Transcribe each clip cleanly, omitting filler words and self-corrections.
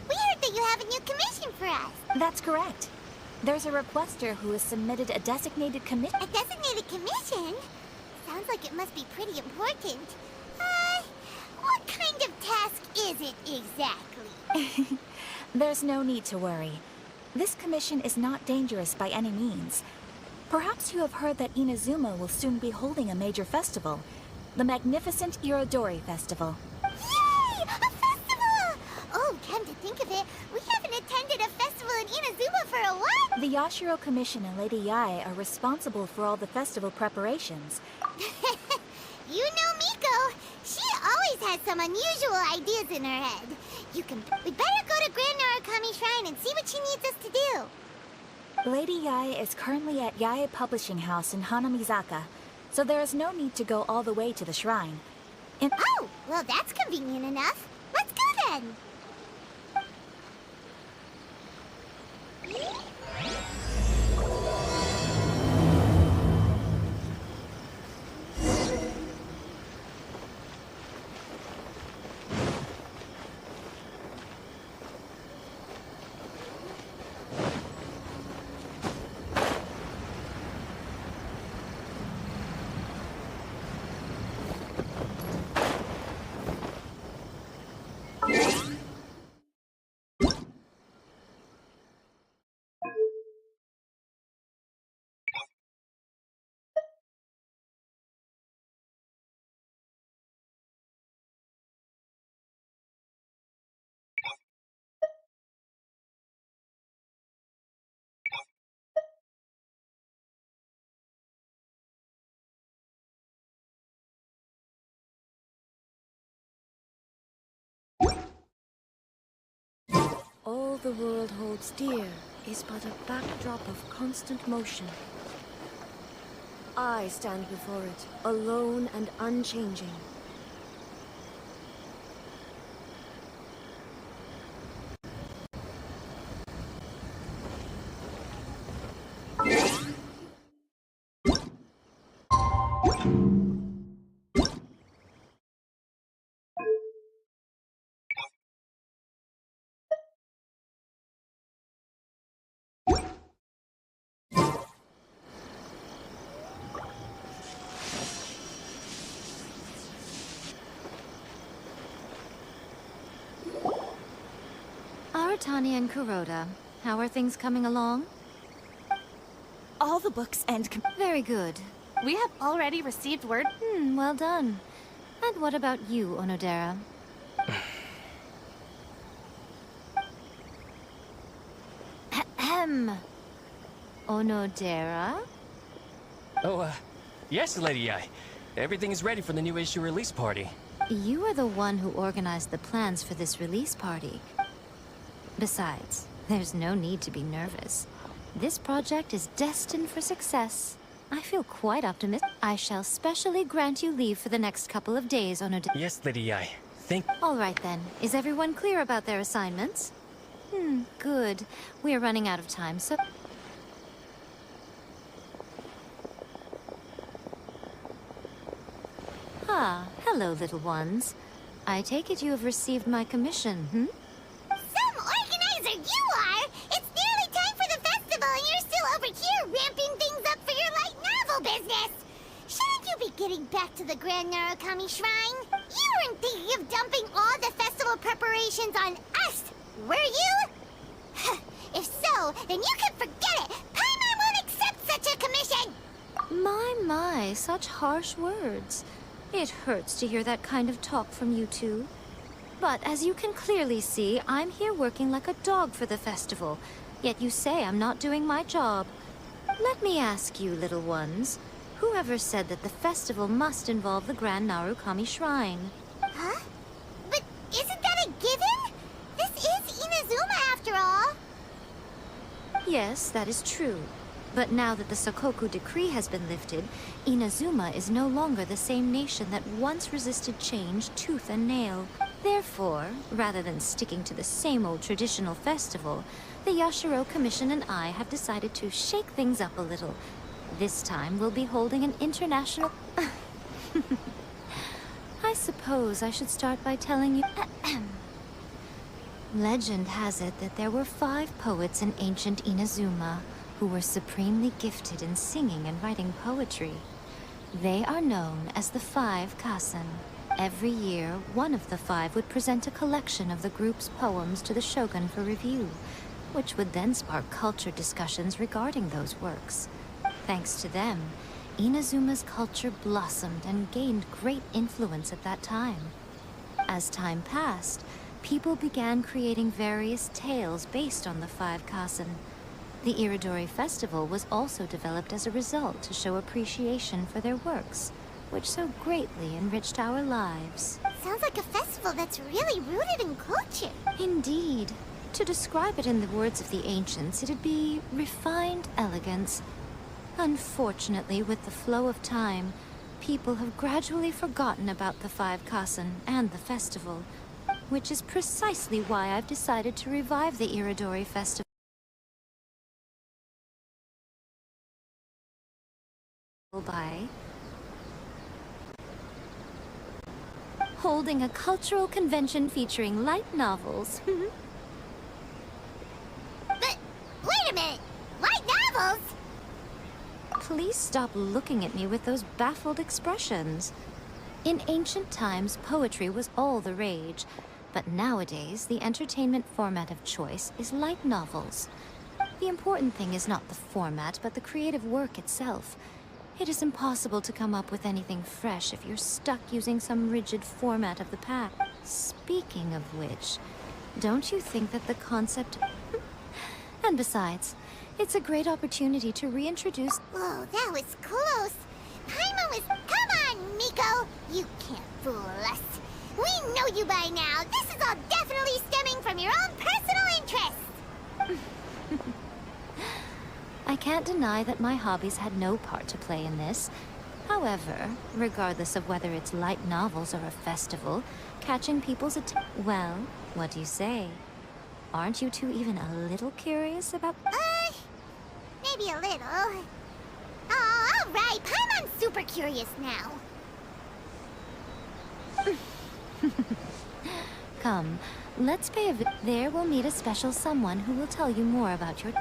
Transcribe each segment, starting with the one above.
We heard that you have a new commission for us. That's correct. There's a requester who has submitted a designated commission. A designated commission? Sounds like it must be pretty important. What kind of task is it exactly? There's no need to worry. This commission is not dangerous by any means. Perhaps you have heard that Inazuma will soon be holding a major festival, the magnificent Irodori Festival. Yay! A festival! Oh, come to think of it, we haven't attended a festival in Inazuma for a while. The Yashiro Commission and Lady Yae are responsible for all the festival preparations. You know Miko. She always has some unusual ideas in her head. We'd better go to Grand Narukami Shrine and see what she needs us to do. Lady Yae is currently at Yae Publishing House in Hanamizaka, so there is no need to go all the way to the shrine. Oh, well that's convenient enough. Let's go then. All the world holds dear is but a backdrop of constant motion. I stand before it, alone and unchanging. Aratani and Kuroda, how are things coming along? All the books and... Very good. We have already received word. Well done. And what about you, Onodera? Ahem. Onodera? Oh, yes, Lady Yae. Everything is ready for the new issue release party. You are the one who organized the plans for this release party. Besides, there's no need to be nervous. This project is destined for success. I feel quite optimistic. I shall specially grant you leave for the next couple of days, Onodera. Yes, Lady Yae. All right then. Is everyone clear about their assignments? Good. We are running out of time, so... Ah, hello, little ones. I take it you have received my commission, Some organizer you are! It's nearly time for the festival and you're still over here ramping things up for your light novel business! Shouldn't you be getting back to the Grand Narukami Shrine? You weren't thinking of dumping all the festival preparations on us, were you? If so, then you can forget it! Paimon won't accept such a commission! say such harsh words? It hurts to hear that kind of talk from you two. But as you can clearly see, I'm here working like a dog for the festival. Yet you say I'm not doing my job. Let me ask you, little ones. Whoever said that the festival must involve the Grand Narukami Shrine? Huh? But isn't that a given? This is Inazuma after all. Yes, that is true. But now that the Sokoku decree has been lifted, Inazuma is no longer the same nation that once resisted change tooth and nail. Therefore, rather than sticking to the same old traditional festival, the Yashiro Commission and I have decided to shake things up a little. This time we'll be holding an international... I suppose I should start by telling you... Legend has it that there were 5 poets in ancient Inazuma who were supremely gifted in singing and writing poetry. They are known as the 5 Kasen. Every year, one of the 5 would present a collection of the group's poems to the shogun for review, which would then spark culture discussions regarding those works. Thanks to them, Inazuma's culture blossomed and gained great influence at that time. As time passed, people began creating various tales based on the 5 Kasen. The Iridori Festival was also developed as a result to show appreciation for their works, which so greatly enriched our lives. Sounds like a festival that's really rooted in culture. Indeed. To describe it in the words of the ancients, it'd be refined elegance. Unfortunately, with the flow of time, people have gradually forgotten about the 5 Kasen and the festival, which is precisely why I've decided to revive the Iridori Festival by holding a cultural convention featuring light novels. But wait a minute! Light novels? Please stop looking at me with those baffled expressions. In ancient times, poetry was all the rage, but nowadays, the entertainment format of choice is light novels. The important thing is not the format, but the creative work itself. It is impossible to come up with anything fresh if you're stuck using some rigid format of the past. Speaking of which, don't you think that the concept... And besides, it's a great opportunity to reintroduce... Whoa, that was close. Paimon was... Come on, Miko! You can't fool us. We know you by now. This is all definitely stemming from your own personal interests. I can't deny that my hobbies had no part to play in this. However, regardless of whether it's light novels or a festival, catching people's attention... Well, what do you say? Aren't you two even a little curious about... Maybe a little. Oh, all right. Paimon's super curious now. Come, let's pay a visit. There we'll meet a special someone who will tell you more about your...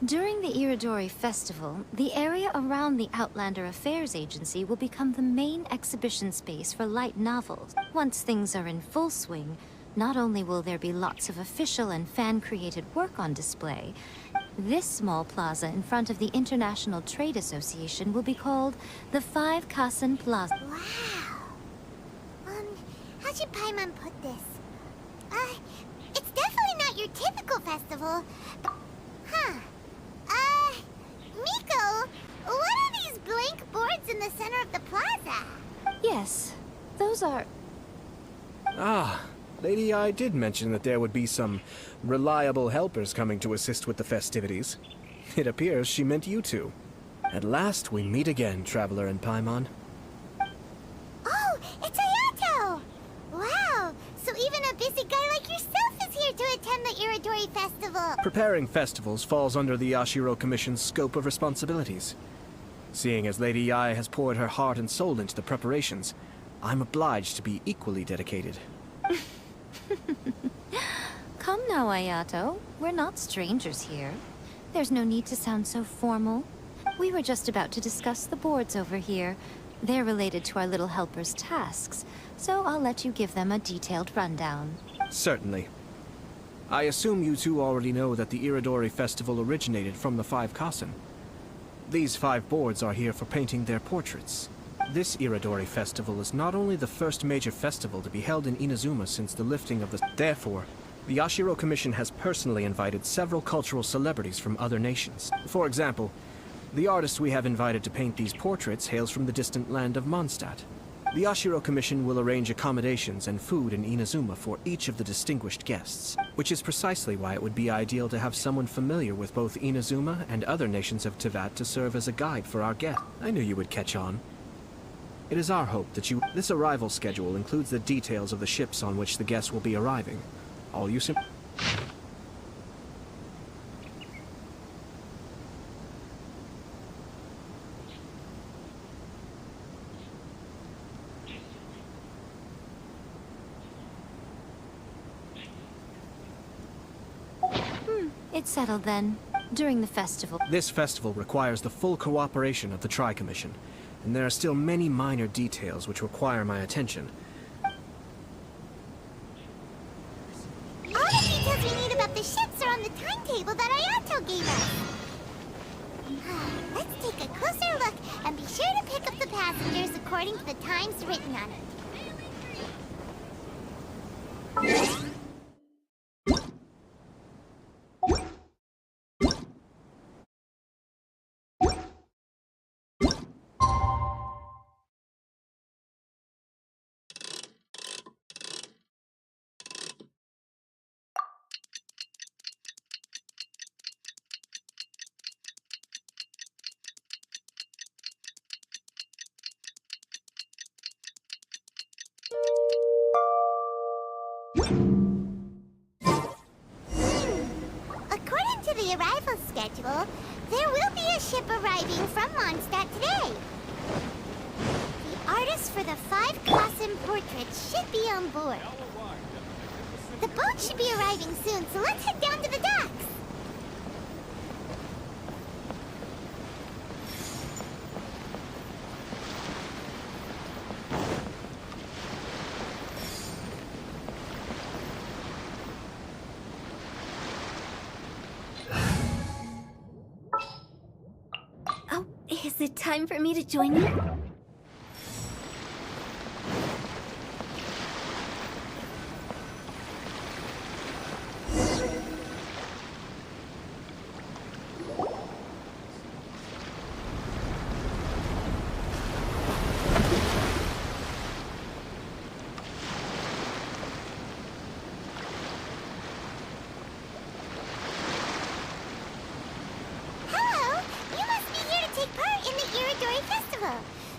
During the Iridori Festival, the area around the Outlander Affairs Agency will become the main exhibition space for light novels. Once things are in full swing, not only will there be lots of official and fan-created work on display, This small plaza in front of the International Trade Association will be called the Five Kasen Plaza. Wow. How should Paimon put this? It's definitely not your typical festival. Huh. Miko, what are these blank boards in the center of the plaza? Yes, those are... Ah, Lady I did mention that there would be some reliable helpers coming to assist with the festivities. It appears she meant you two. At last we meet again, Traveler and Paimon. Oh, it's Ayato! Wow, so even a busy guy like yourself is here to attend the Iridori Festival. Preparing festivals falls under the Yashiro Commission's scope of responsibilities. Seeing as Lady Ai has poured her heart and soul into the preparations, I'm obliged to be equally dedicated. Come now, Ayato. We're not strangers here. There's no need to sound so formal. We were just about to discuss the boards over here. They're related to our little helper's tasks, so I'll let you give them a detailed rundown. Certainly. I assume you two already know that the Iridori Festival originated from the Five Kasen. These 5 boards are here for painting their portraits. This Iridori Festival is not only the first major festival to be held in Inazuma since the lifting of the... Therefore, the Yashiro Commission has personally invited several cultural celebrities from other nations. For example, the artist we have invited to paint these portraits hails from the distant land of Mondstadt. The Yashiro Commission will arrange accommodations and food in Inazuma for each of the distinguished guests, which is precisely why it would be ideal to have someone familiar with both Inazuma and other nations of Teyvat to serve as a guide for our guests. I knew you would catch on. It is our hope that This arrival schedule includes the details of the ships on which the guests will be arriving. All you It's settled then. During the festival... This festival requires the full cooperation of the Tri-Commission, and there are still many minor details which require my attention. All the details we need about the ships are on the timetable that Ayato gave us. Let's take a closer look and be sure to pick up the passengers according to the times written on it. According to the arrival schedule, there will be a ship arriving from Mondstadt today. The artists for the 5 Kasen portraits should be on board. The boat should be arriving soon, so let's head down to the docks. Oh, is it time for me to join you? Hello! You must be here to take part in the Iridori Festival.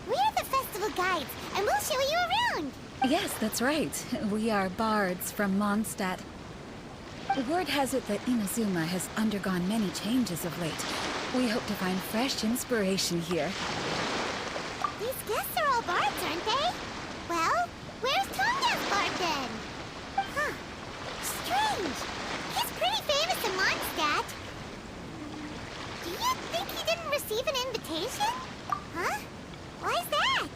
We're the festival guides, and we'll show you around. Yes, that's right. We are bards from Mondstadt. Word has it that Inazuma has undergone many changes of late. We hope to find fresh inspiration here. These guests are all bards, aren't they? Well, where's Tonga's bard then? Huh. Strange. He's pretty famous in Mondstadt. Do you think he didn't receive an invitation? Huh? Why's that?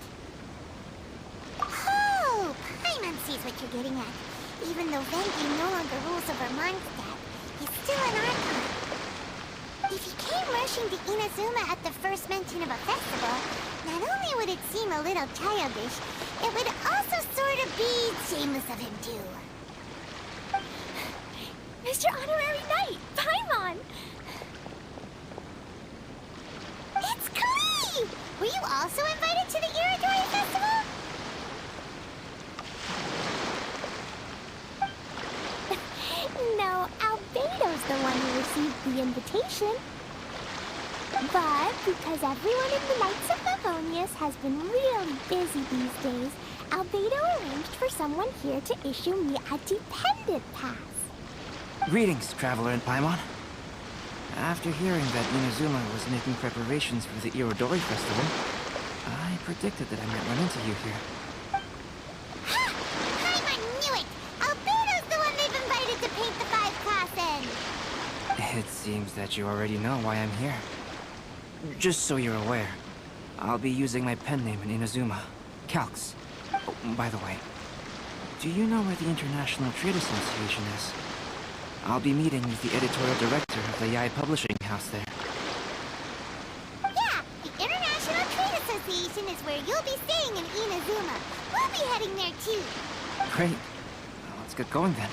Oh, Paimon sees what you're getting at. Even though Venki no longer rules over Mondstadt, he's still an Archon. If he came rushing to Inazuma at the first mention of a festival, not only would it seem a little childish, it would also sort of be shameless of him too. Mr. Honorary Knight, Paimon! It's Klee! Were you also invited to the Iridori Festival? No, Albedo's the one who received the invitation. But because everyone in the Knights of Favonius has been really busy these days, Albedo arranged for someone here to issue me a dependent pass. Greetings, Traveler and Paimon. After hearing that Inazuma was making preparations for the Irodori Festival, I predicted that I might run into you here. Ha! Paimon knew it! Albedo's the one they've invited to paint the 5 class in! It seems that you already know why I'm here. Just so you're aware, I'll be using my pen name in Inazuma, Calx. Oh, by the way, do you know where the International Trade Association is? I'll be meeting with the editorial director of the Yai Publishing House there. Yeah, the International Trade Association is where you'll be staying in Inazuma. We'll be heading there too. Great. Well, let's get going then.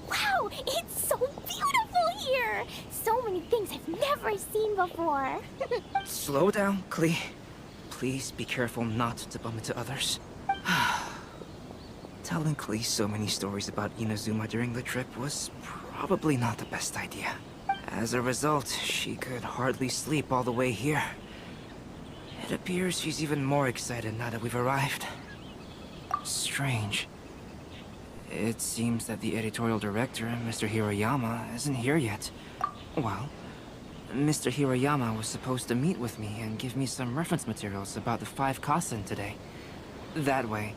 Wow, it's so beautiful here! So many things I've never seen before. Slow down, Klee. Please be careful not to bump into others. Telling Klee so many stories about Inazuma during the trip was probably not the best idea. As a result, she could hardly sleep all the way here. It appears she's even more excited now that we've arrived. Strange. It seems that the editorial director, Mr. Hiroyama, isn't here yet. Well, Mr. Hiroyama was supposed to meet with me and give me some reference materials about the 5 Kasen today. That way,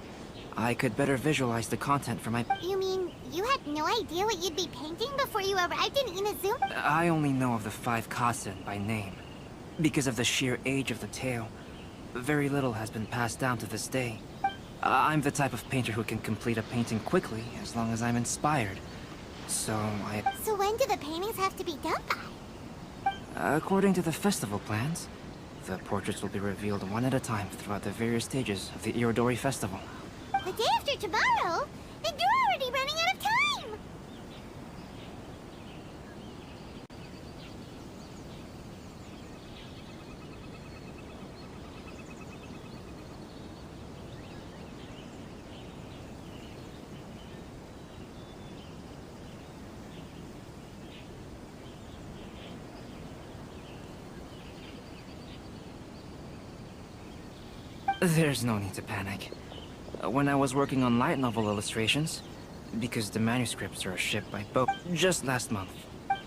I could better visualize the content for my... You mean, you had no idea what you'd be painting before you arrived in Inazuma? I only know of the 5 Kasen by name. Because of the sheer age of the tale, very little has been passed down to this day. I'm the type of painter who can complete a painting quickly as long as I'm inspired. So So when do the paintings have to be done by? According to the festival plans, the portraits will be revealed one at a time throughout the various stages of the Irodori Festival. The day after tomorrow? Then you're already running out of time! There's no need to panic. When I was working on light novel illustrations, because the manuscripts are shipped by boat just last month,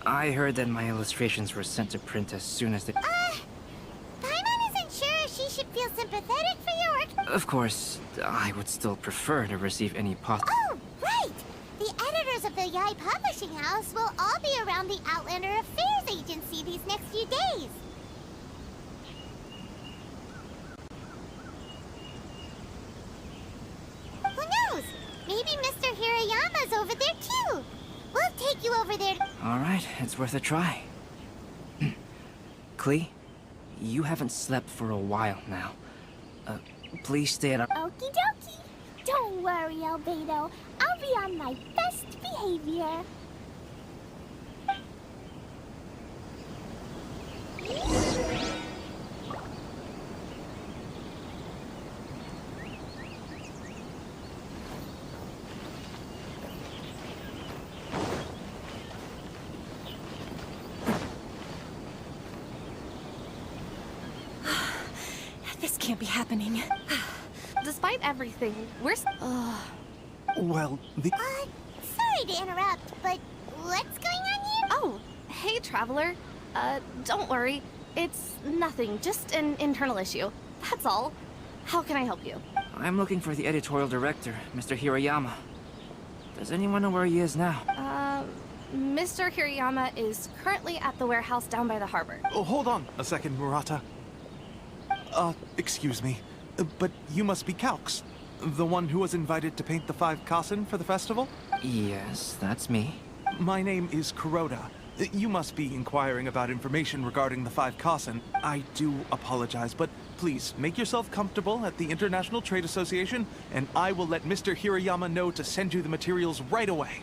I heard that my illustrations were sent to print as soon as they... Paimon isn't sure she should feel sympathetic for your work. Of course, I would still prefer to receive any Oh, right! The editors of the Yai Publishing House will all be around the Outlander Affairs Agency these next few days. Who knows? Maybe Mr. Hiroyama's over there too. We'll take you over there. Alright, it's worth a try. Klee, you haven't slept for a while now. Please stay at our... Okie dokie. Don't worry, Albedo. I'll be on my best behavior. This can't be happening. Despite everything, we're Well, the... Sorry to interrupt, but what's going on here? Oh, hey, Traveler. Don't worry. It's nothing, just an internal issue. That's all. How can I help you? I'm looking for the editorial director, Mr. Hirayama. Does anyone know where he is now? Mr. Hirayama is currently at the warehouse down by the harbor. Oh, hold on a second, Murata. Excuse me, but you must be Calx, the one who was invited to paint the 5 Kasen for the festival? Yes, that's me. My name is Kuroda. You must be inquiring about information regarding the 5 Kasen. I do apologize, but please make yourself comfortable at the International Trade Association, and I will let Mr. Hirayama know to send you the materials right away.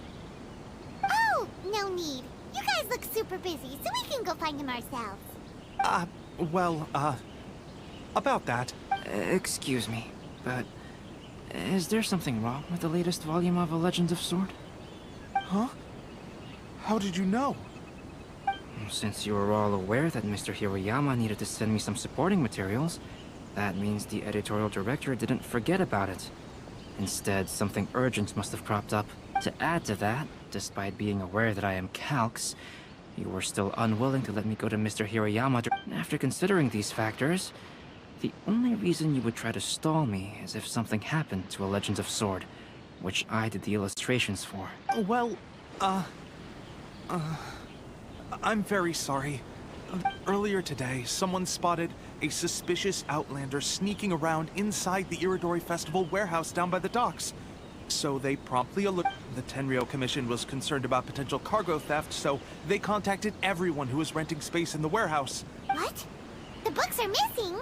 Oh, no need. You guys look super busy, so we can go find him ourselves. About that. Excuse me, but is there something wrong with the latest volume of A Legend of Sword? Huh? How did you know? Since you were all aware that Mr. Hirayama needed to send me some supporting materials, that means the editorial director didn't forget about it. Instead, something urgent must have cropped up. To add to that, despite being aware that I am Calx, you were still unwilling to let me go to Mr. Hirayama. After considering these factors, the only reason you would try to stall me is if something happened to A Legend of Sword, which I did the illustrations for. Well, I'm very sorry. Earlier today, someone spotted a suspicious outlander sneaking around inside the Iridori Festival warehouse down by the docks. So they promptly alerted. The Tenryou Commission was concerned about potential cargo theft, so they contacted everyone who was renting space in the warehouse. What? The books are missing?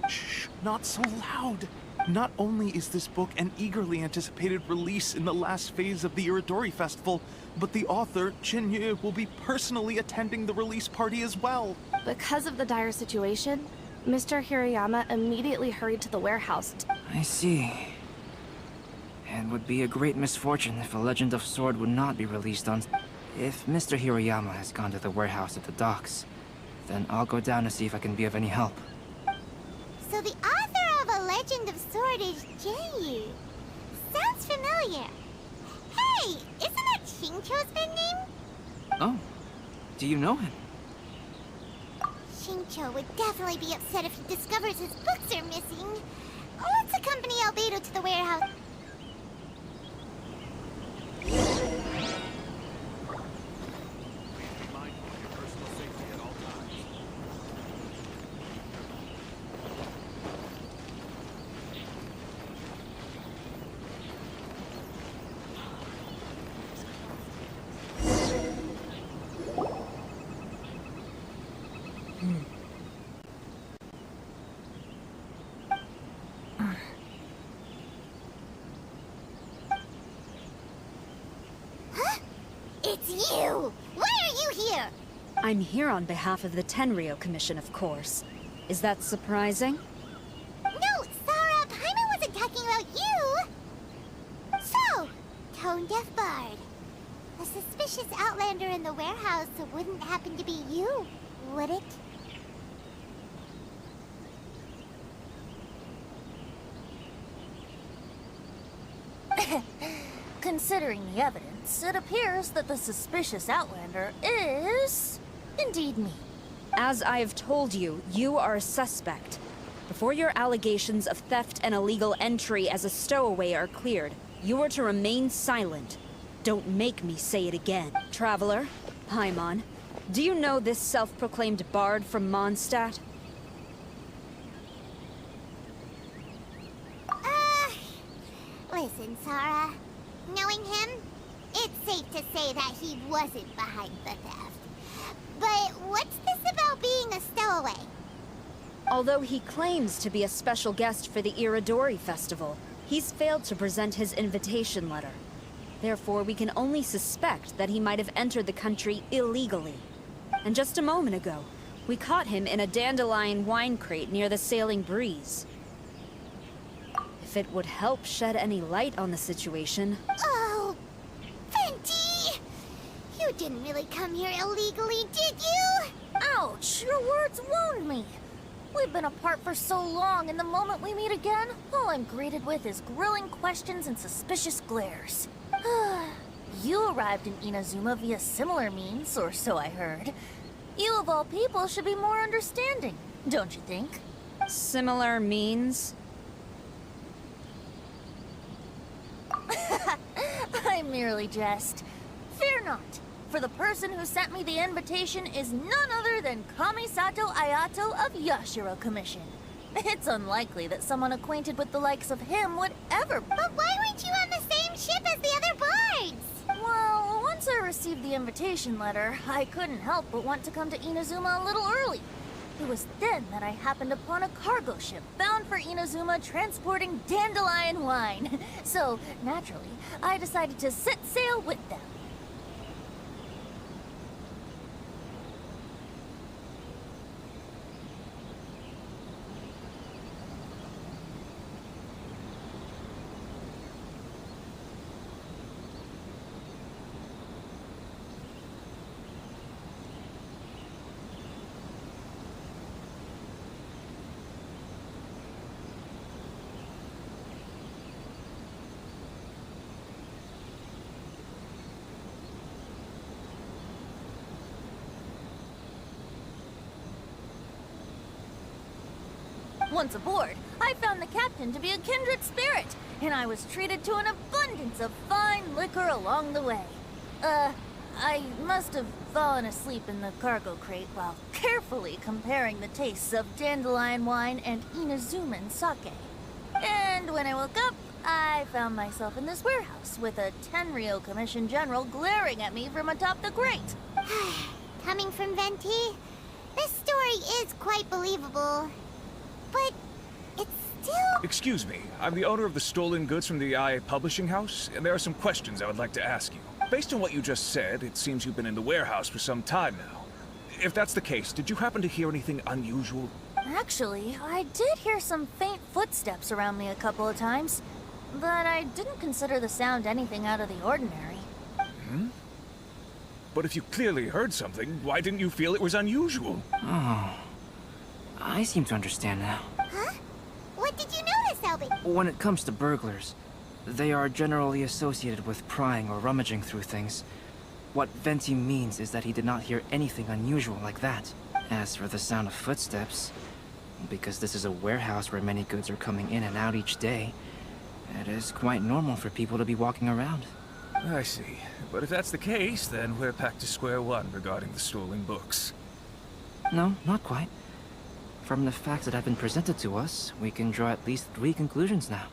Shh, not so loud. Not only is this book an eagerly anticipated release in the last phase of the Iridori Festival, but the author, Chin-Yu, will be personally attending the release party as well. Because of the dire situation, Mr. Hirayama immediately hurried to the warehouse. I see. It would be a great misfortune if A Legend of Sword would not be released on... If Mr. Hirayama has gone to the warehouse at the docks, then I'll go down to see if I can be of any help. So the author of A Legend of Sword is Yu. Sounds familiar. Hey, isn't that Shincho's pen name? Oh, do you know him? Shincho would definitely be upset if he discovers his books are missing. Let's accompany Albedo to the warehouse. It's you! Why are you here? I'm here on behalf of the Tenryou Commission, of course. Is that surprising? No, Sarah, Paimon wasn't talking about you! So, Tone-Deaf Bard. A suspicious outlander in the warehouse wouldn't happen to be you, would it? Considering the evidence, it appears that the suspicious outlander is indeed me. As I have told you, you are a suspect. Before your allegations of theft and illegal entry as a stowaway are cleared, you are to remain silent. Don't make me say it again. Traveler, Paimon, do you know this self-proclaimed bard from Mondstadt? Listen, Sarah. Knowing him, it's safe to say that he wasn't behind the theft. But what's this about being a stowaway? Although he claims to be a special guest for the Iridori Festival, he's failed to present his invitation letter. Therefore, we can only suspect that he might have entered the country illegally. And just a moment ago, we caught him in a dandelion wine crate near the Sailing Breeze. If it would help shed any light on the situation... Oh, Fenty! You didn't really come here illegally, did you? Ouch, your words wound me. We've been apart for so long, and the moment we meet again, all I'm greeted with is grilling questions and suspicious glares. You arrived in Inazuma via similar means, or so I heard. You of all people should be more understanding, don't you think? Similar means? I merely jest. Fear not, for the person who sent me the invitation is none other than Kamisato Ayato of Yashiro Commission. It's unlikely that someone acquainted with the likes of him would ever... But why weren't you on the same ship as the other bards? Well, once I received the invitation letter, I couldn't help but want to come to Inazuma a little early. It was then that I happened upon a cargo ship bound for Inazuma transporting dandelion wine. So, naturally, I decided to set sail with them. Once aboard, I found the captain to be a kindred spirit, and I was treated to an abundance of fine liquor along the way. I must have fallen asleep in the cargo crate while carefully comparing the tastes of dandelion wine and Inazuman sake. And when I woke up, I found myself in this warehouse with a Tenryo Commission General glaring at me from atop the grate. Coming from Venti, this story is quite believable. But it's still... Excuse me, I'm the owner of the stolen goods from the IA publishing house, and there are some questions I would like to ask you. Based on what you just said, it seems you've been in the warehouse for some time now. If that's the case, did you happen to hear anything unusual? Actually, I did hear some faint footsteps around me a couple of times, but I didn't consider the sound anything out of the ordinary. Hmm? But if you clearly heard something, why didn't you feel it was unusual? Oh, I seem to understand now. Huh? What did you notice, Elby? When it comes to burglars, they are generally associated with prying or rummaging through things. What Venti means is that he did not hear anything unusual like that. As for the sound of footsteps, because this is a warehouse where many goods are coming in and out each day, it is quite normal for people to be walking around. I see. But if that's the case, then we're back to square one regarding the stolen books. No, not quite. From the facts that have been presented to us, we can draw at least 3 conclusions now.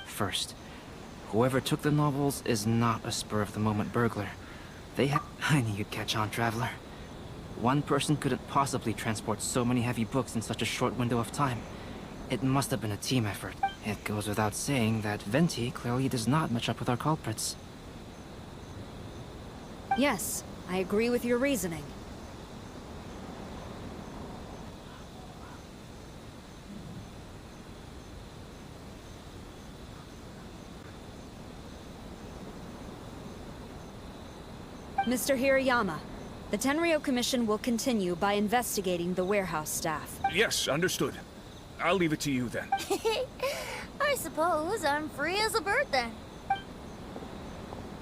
First, whoever took the novels is not a spur-of-the-moment burglar. I knew you'd catch on, Traveler. One person couldn't possibly transport so many heavy books in such a short window of time. It must have been a team effort. It goes without saying that Venti clearly does not match up with our culprits. Yes, I agree with your reasoning. Mr. Hirayama, the Tenryo Commission will continue by investigating the warehouse staff. Yes, understood. I'll leave it to you then. I suppose I'm free as a bird then.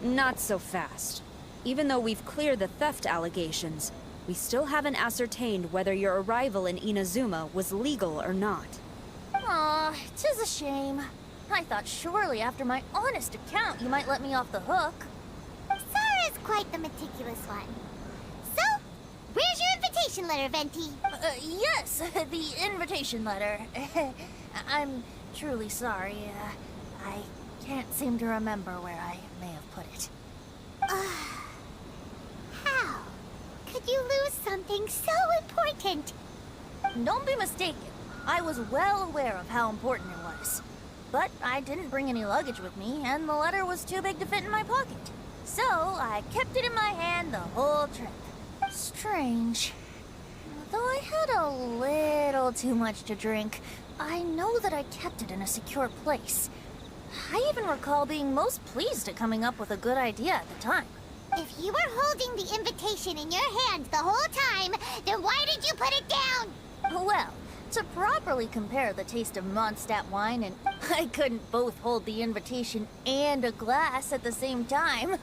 Not so fast. Even though we've cleared the theft allegations, we still haven't ascertained whether your arrival in Inazuma was legal or not. Aw, 'tis a shame. I thought surely after my honest account you might let me off the hook. Sara's quite the meticulous one. So, where's your invitation letter, Venti? Yes, the invitation letter. I'm truly sorry. I can't seem to remember where I may have put it. How could you lose something so important? Don't be mistaken. I was well aware of how important it was. But I didn't bring any luggage with me, and the letter was too big to fit in my pocket. So I kept it in my hand the whole trip. Strange. Though I had a little too much to drink, I know that I kept it in a secure place. I even recall being most pleased at coming up with a good idea at the time. If you were holding the invitation in your hand the whole time, then why did you put it down? Well, to properly compare the taste of Mondstadt wine, and I couldn't both hold the invitation and a glass at the same time.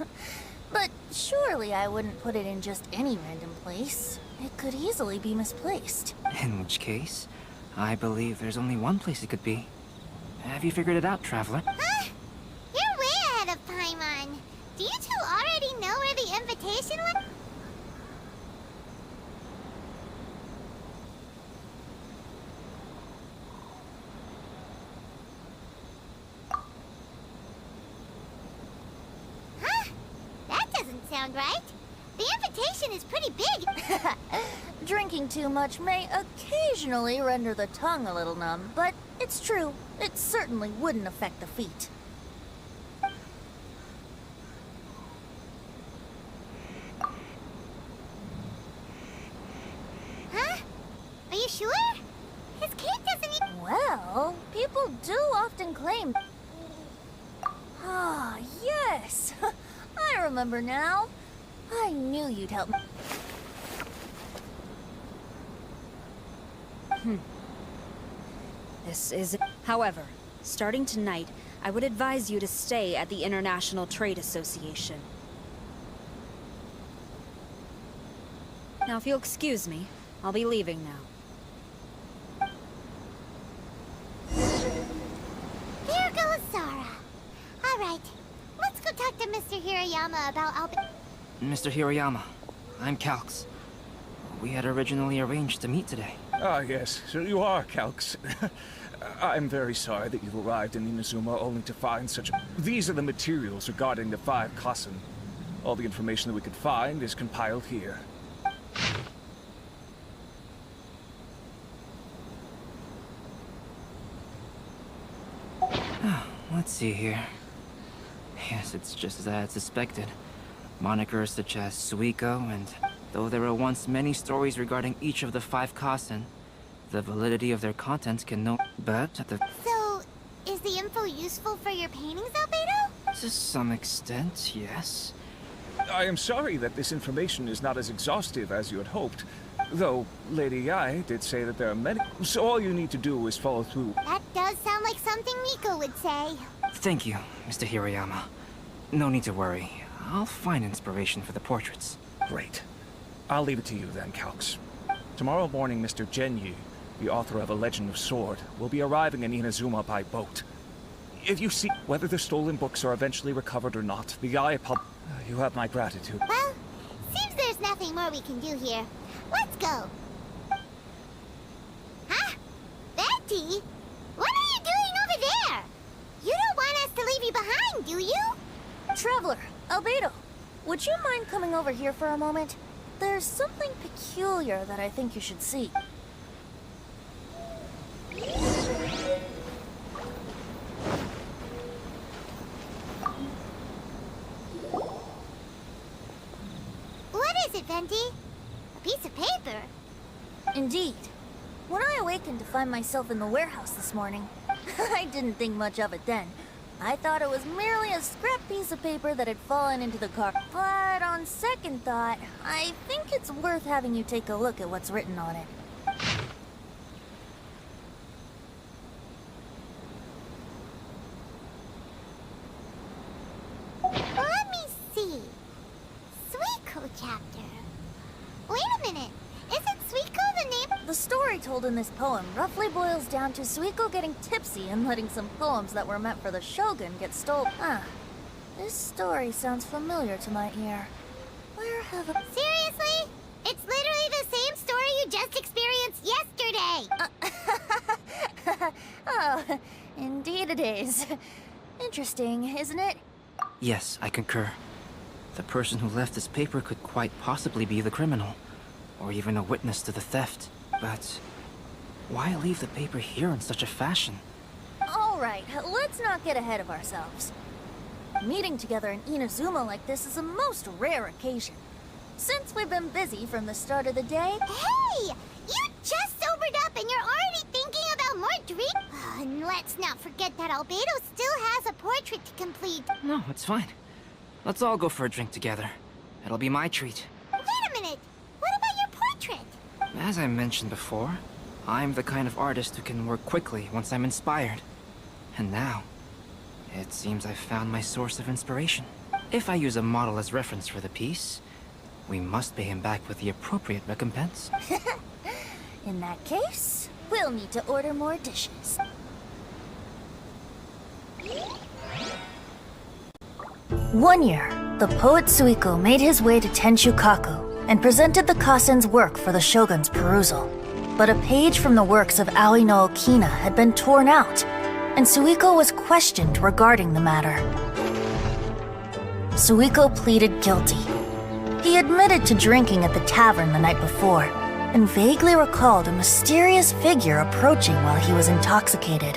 But surely I wouldn't put it in just any random place. It could easily be misplaced. In which case, I believe there's only one place it could be. Have you figured it out, Traveler? Huh? You're way ahead of Paimon. Do you two already know where the invitation went? Huh? That doesn't sound right. The invitation is pretty big. Drinking too much may occasionally render the tongue a little numb, but it's true. It certainly wouldn't affect the feet. Huh? Are you sure? His cape doesn't even... Well, people do often claim... Ah, yes! I remember now. I knew you'd help me. This is... However, starting tonight, I would advise you to stay at the International Trade Association. Now, if you'll excuse me, I'll be leaving now. Here goes Zara. All right, let's go talk to Mr. Hirayama about Mr. Hirayama, I'm Calx. We had originally arranged to meet today. Ah, yes, so you are Calx. I'm very sorry that you've arrived in Inazuma only to find such a... These are the materials regarding the 5 Kassen. All the information that we could find is compiled here. Let's see here. Yes, it's just as I had suspected. Monikers such as Suiko, and though there were once many stories regarding each of the 5 Kassen, the validity of their contents can no... But So, is the info useful for your paintings, Albedo? to some extent, yes. I am sorry that this information is not as exhaustive as you had hoped. Though, Lady Yae did say that there are many... So all you need to do is follow through. That does sound like something Miko would say. Thank you, Mr. Hirayama. No need to worry. I'll find inspiration for the portraits. Great. I'll leave it to you then, Calx. Tomorrow morning, Mr. Genyu, the author of A Legend of Sword, will be arriving in Inazuma by boat. If you see whether the stolen books are eventually recovered or not, the Yae you have my gratitude. Well, seems there's nothing more we can do here. Let's go. Huh? Betty? What are you doing over there? You don't want us to leave you behind, do you? Traveler, Albedo, would you mind coming over here for a moment? There's something peculiar that I think you should see. What is it, Venti? A piece of paper? Indeed. When I awakened to find myself in the warehouse this morning, I didn't think much of it then. I thought it was merely a scrap piece of paper that had fallen into the car. But on second thought, I think it's worth having you take a look at what's written on it. Let me see. Suiko chapter. Wait a minute. Isn't Suiko the name? The story told in this poem roughly boils down to Suiko getting tipsy and letting some poems that were meant for the Shogun get stolen. This story sounds familiar to my ear. Where have I... Seriously? It's literally the same story you just experienced yesterday. Oh, indeed it is. Interesting, isn't it? Yes, I concur. The person who left this paper could quite possibly be the criminal, or even a witness to the theft. But why leave the paper here in such a fashion? Alright, let's not get ahead of ourselves. Meeting together in Inazuma like this is a most rare occasion. Since we've been busy from the start of the day... Hey! You just sobered up and you're already thinking about more drink? And let's not forget that Albedo still has a portrait to complete. No, it's fine. Let's all go for a drink together. It'll be my treat. Wait a minute! What about your portrait? As I mentioned before, I'm the kind of artist who can work quickly once I'm inspired. And now, it seems I've found my source of inspiration. If I use a model as reference for the piece, we must pay him back with the appropriate recompense. In that case, we'll need to order more dishes. One year, the poet Suiko made his way to Tenshukaku and presented the Kasen's work for the shogun's perusal. But a page from the works of Aoi no Okina had been torn out, and Suiko was questioned regarding the matter. Suiko pleaded guilty. He admitted to drinking at the tavern the night before, and vaguely recalled a mysterious figure approaching while he was intoxicated.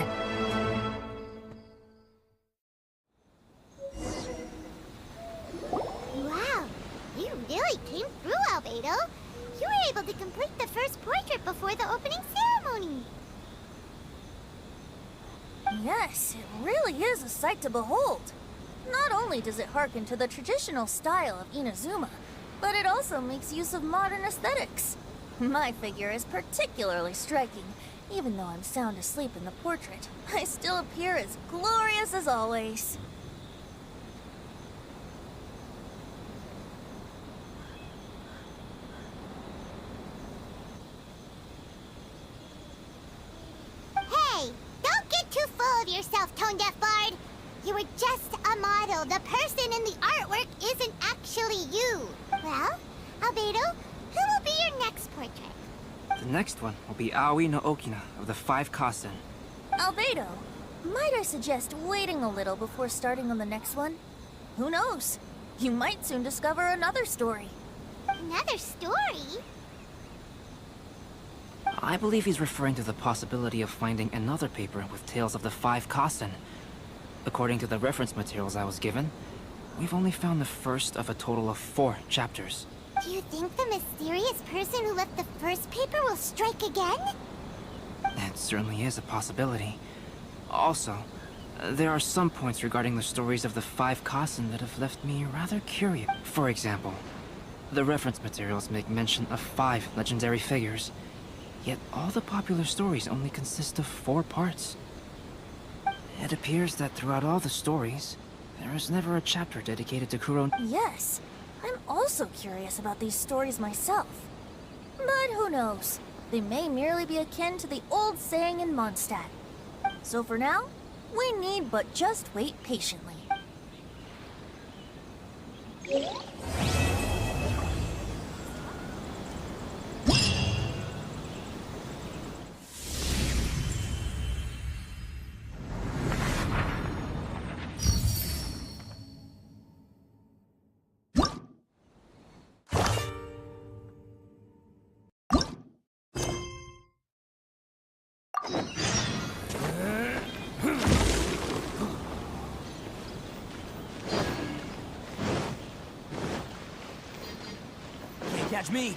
Wow, you really came through, Albedo. You were able to complete the first portrait before the opening ceremony. Yes, it really is a sight to behold. Not only does it harken to the traditional style of Inazuma, but it also makes use of modern aesthetics. My figure is particularly striking. Even though I'm sound asleep in the portrait, I still appear as glorious as always. Hey, don't get too full of yourself, Tone-Deaf Bard. You were just a model. The person in the artwork isn't actually you. Well, Albedo, who will be your next portrait? The next one will be Aoi no Okina of the 5 Kasen. Albedo, might I suggest waiting a little before starting on the next one? Who knows? You might soon discover another story. Another story? I believe he's referring to the possibility of finding another paper with tales of the 5 Kasen. According to the reference materials I was given, we've only found the first of a total of 4 chapters. Do you think the mysterious person who left the first paper will strike again? It certainly is a possibility. Also, there are some points regarding the stories of the 5 Kasen that have left me rather curious. For example, the reference materials make mention of 5 legendary figures, yet all the popular stories only consist of 4 parts. It appears that throughout all the stories, there is never a chapter dedicated to Kuro. Yes, I'm also curious about these stories myself. But who knows? They may merely be akin to the old saying in Mondstadt. So for now, we need but just wait patiently. Catch me!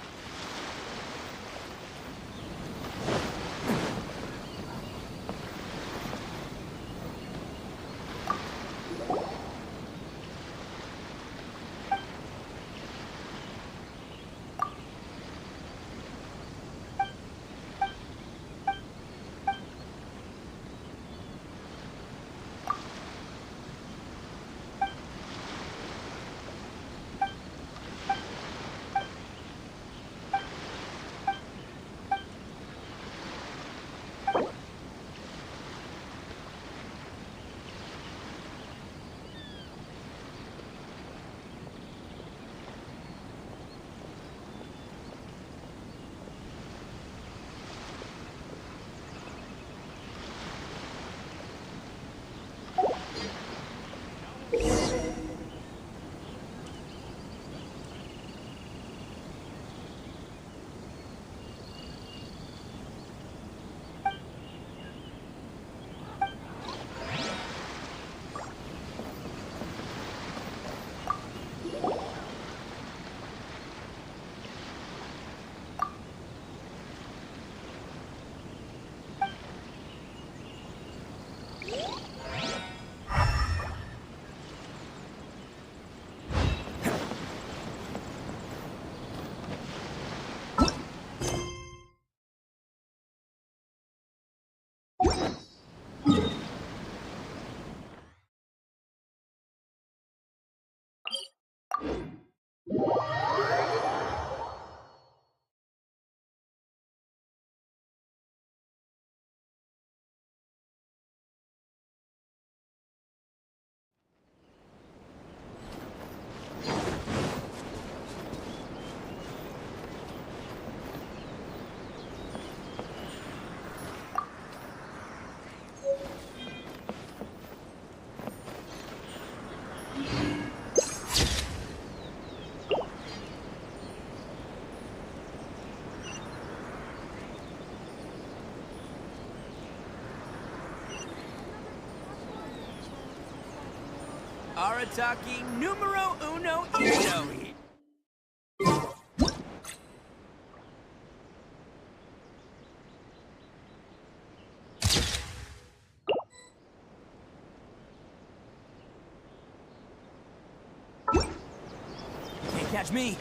Arataki numero uno Ito. Can't catch me.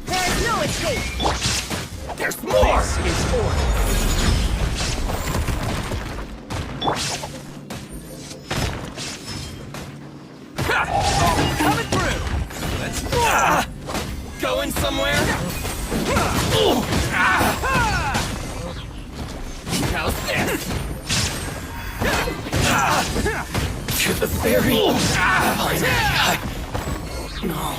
There's no escape! There's more! This is order. Coming through! Let's going somewhere? How's this? To the very... No.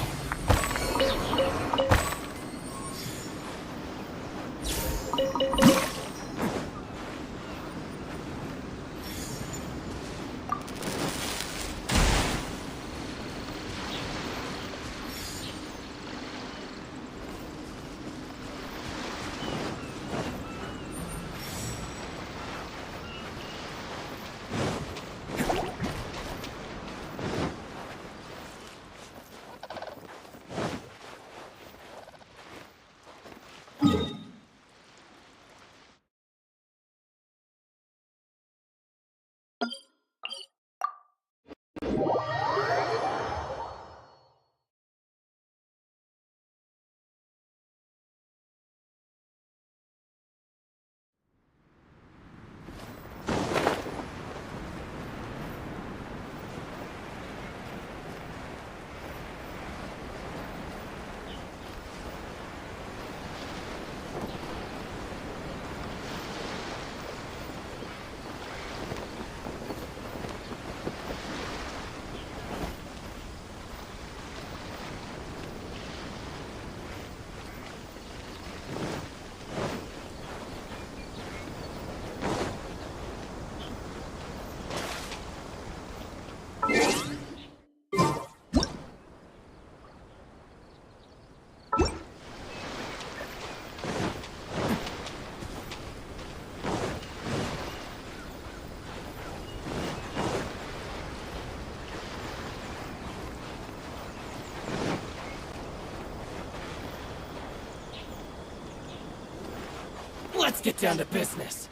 Let's get down to business.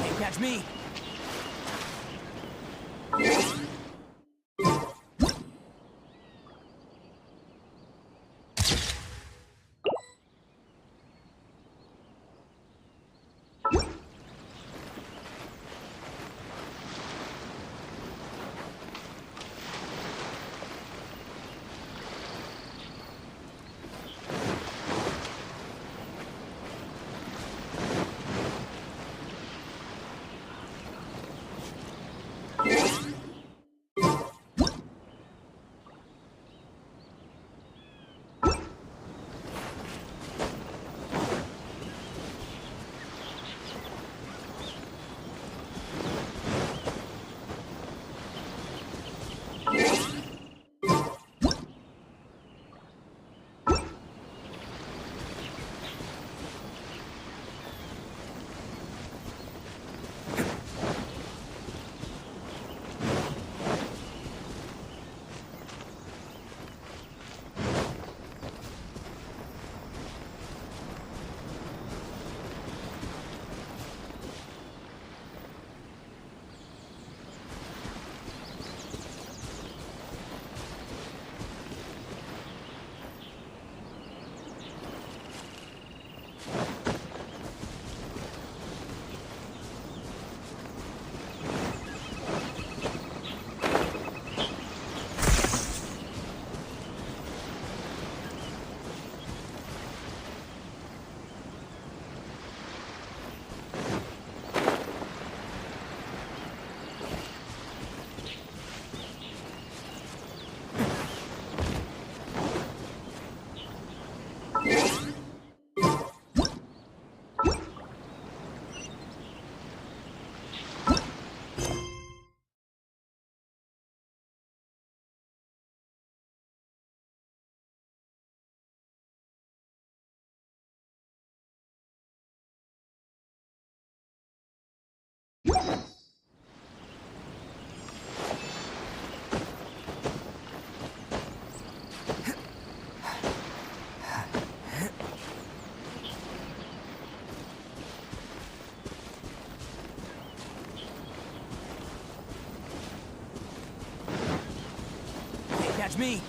Can't catch me. Catch me!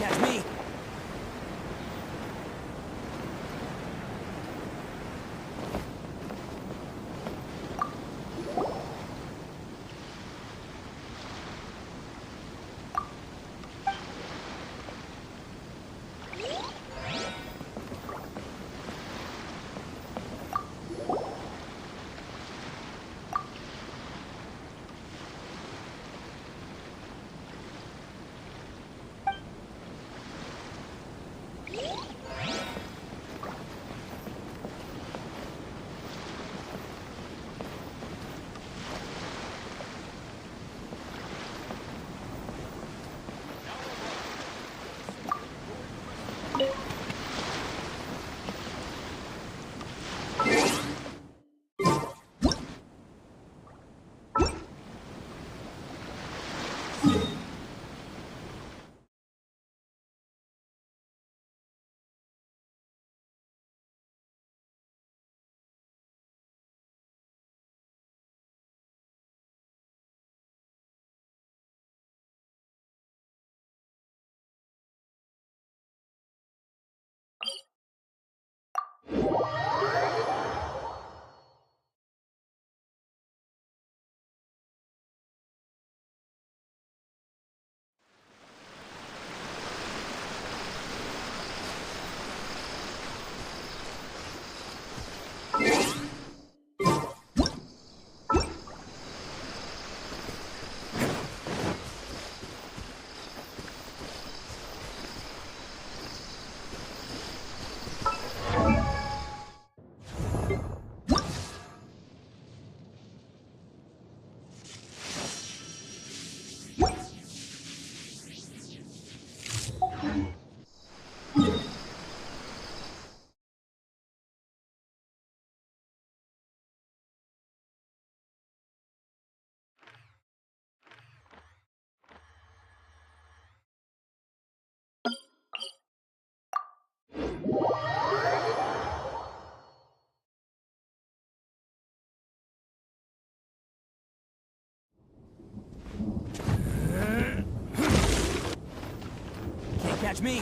Catch me! Can't catch me.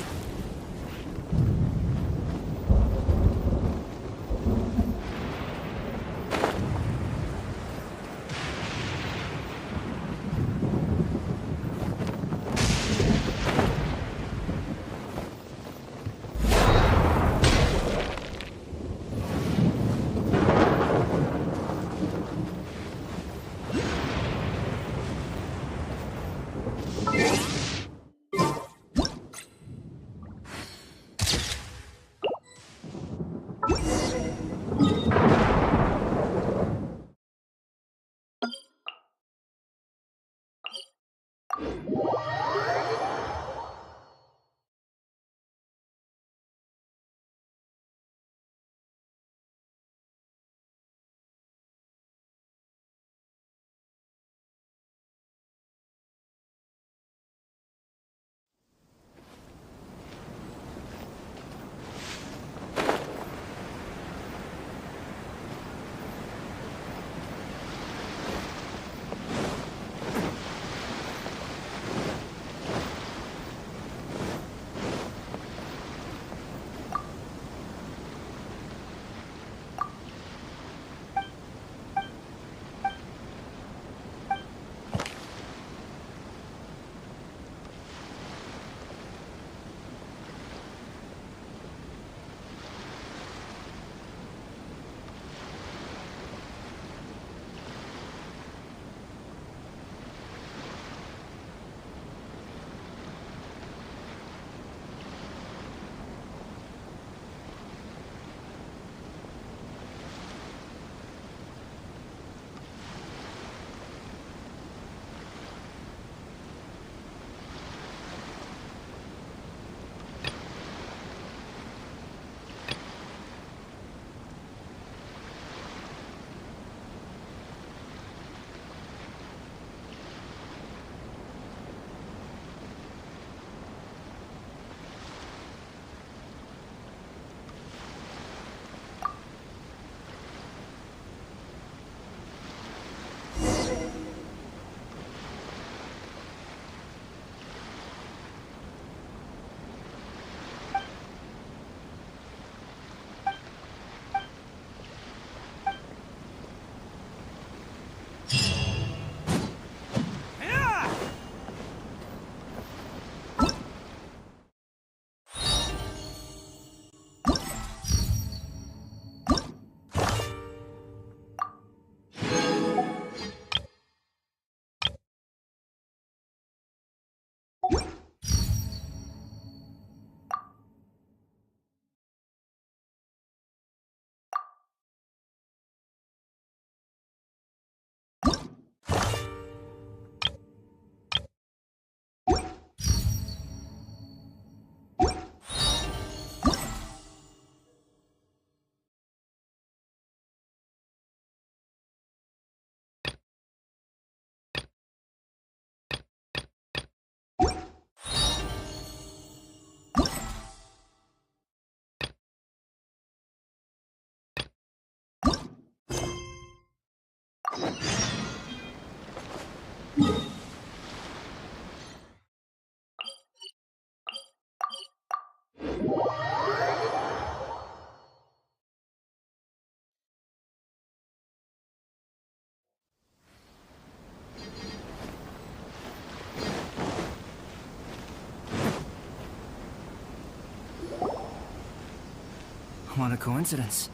What a coincidence.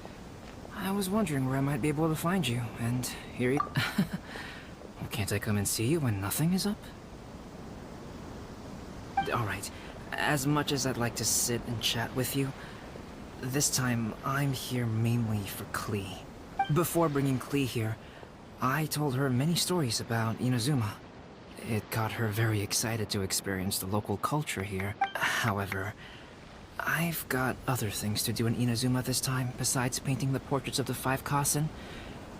I was wondering where I might be able to find you, and here you... Well, can't I come and see you when nothing is up? Alright, as much as I'd like to sit and chat with you, this time I'm here mainly for Klee. Before bringing Klee here, I told her many stories about Inazuma. It got her very excited to experience the local culture here. However, I've got other things to do in Inazuma this time besides painting the portraits of the 5 Kasen.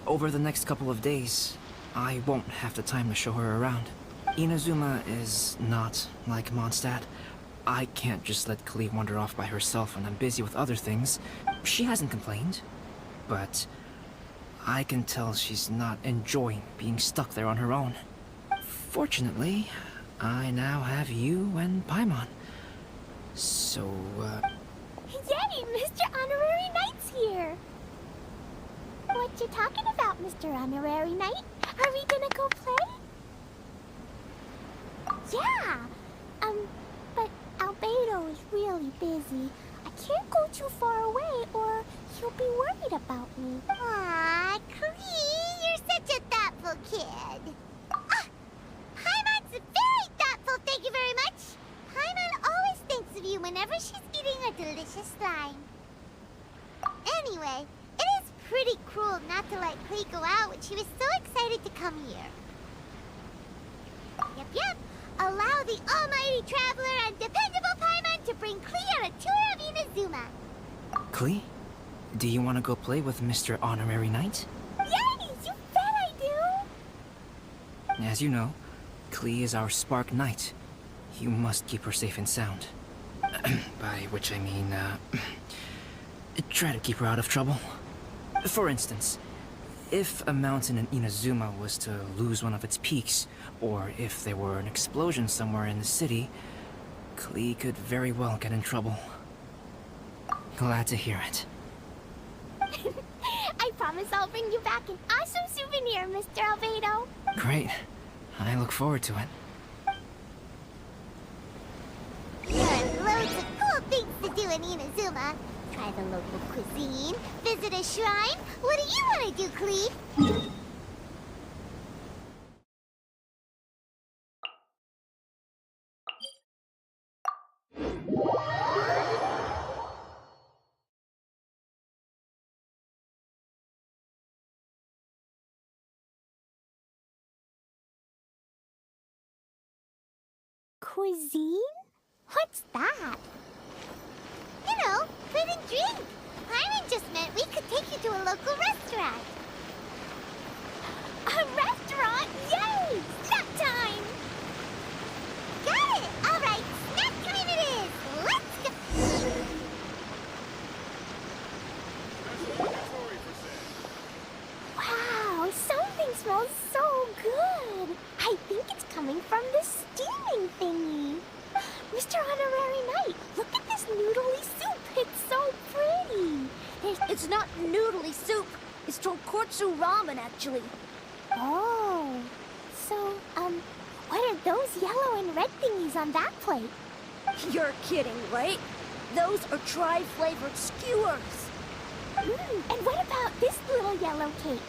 Over the next couple of days, I won't have the time to show her around. Inazuma is not like Mondstadt. I can't just let Klee wander off by herself when I'm busy with other things. She hasn't complained, but I can tell she's not enjoying being stuck there on her own. Fortunately, I now have you and Paimon. So, Yay! Mr. Honorary Knight's here! What you talking about, Mr. Honorary Knight? Are we gonna go play? Yeah! But Albedo is really busy. I can't go too far away or he'll be worried about me. Aw, Klee, you're such a thoughtful kid. Paimon's very thoughtful, thank you very much. Paimon always thinks of you whenever she's eating a delicious slime. Anyway, it is pretty cruel not to let Klee go out when she was so excited to come here. Yep. Allow the almighty traveler and dependable Paimon to bring Klee on a tour of Inazuma. Klee, do you want to go play with Mr. Honorary Knight? Yay! You bet I do! As you know, Klee is our Spark Knight. You must keep her safe and sound. By which I mean, try to keep her out of trouble. For instance, if a mountain in Inazuma was to lose one of its peaks, or if there were an explosion somewhere in the city, Klee could very well get in trouble. Glad to hear it. I promise I'll bring you back an awesome souvenir, Mr. Albedo. Great. I look forward to it. There are loads of cool things to do in Inazuma. Try the local cuisine, visit a shrine. What do you want to do, Klee? Cuisine? What's that? You know, food and drink. Paimon just meant we could take you to a local restaurant. A restaurant? Yay! Snack time! Got it! All right, snack time it is. Let's go. Wow, something smells so good. I think it's coming from the steaming thingy. Mr. Honorary Knight, look at this noodly soup. It's so pretty. It's not noodly soup. It's tonkotsu ramen, actually. Oh, so, what are those yellow and red thingies on that plate? You're kidding, right? Those are tri-flavored skewers. And what about this little yellow cake?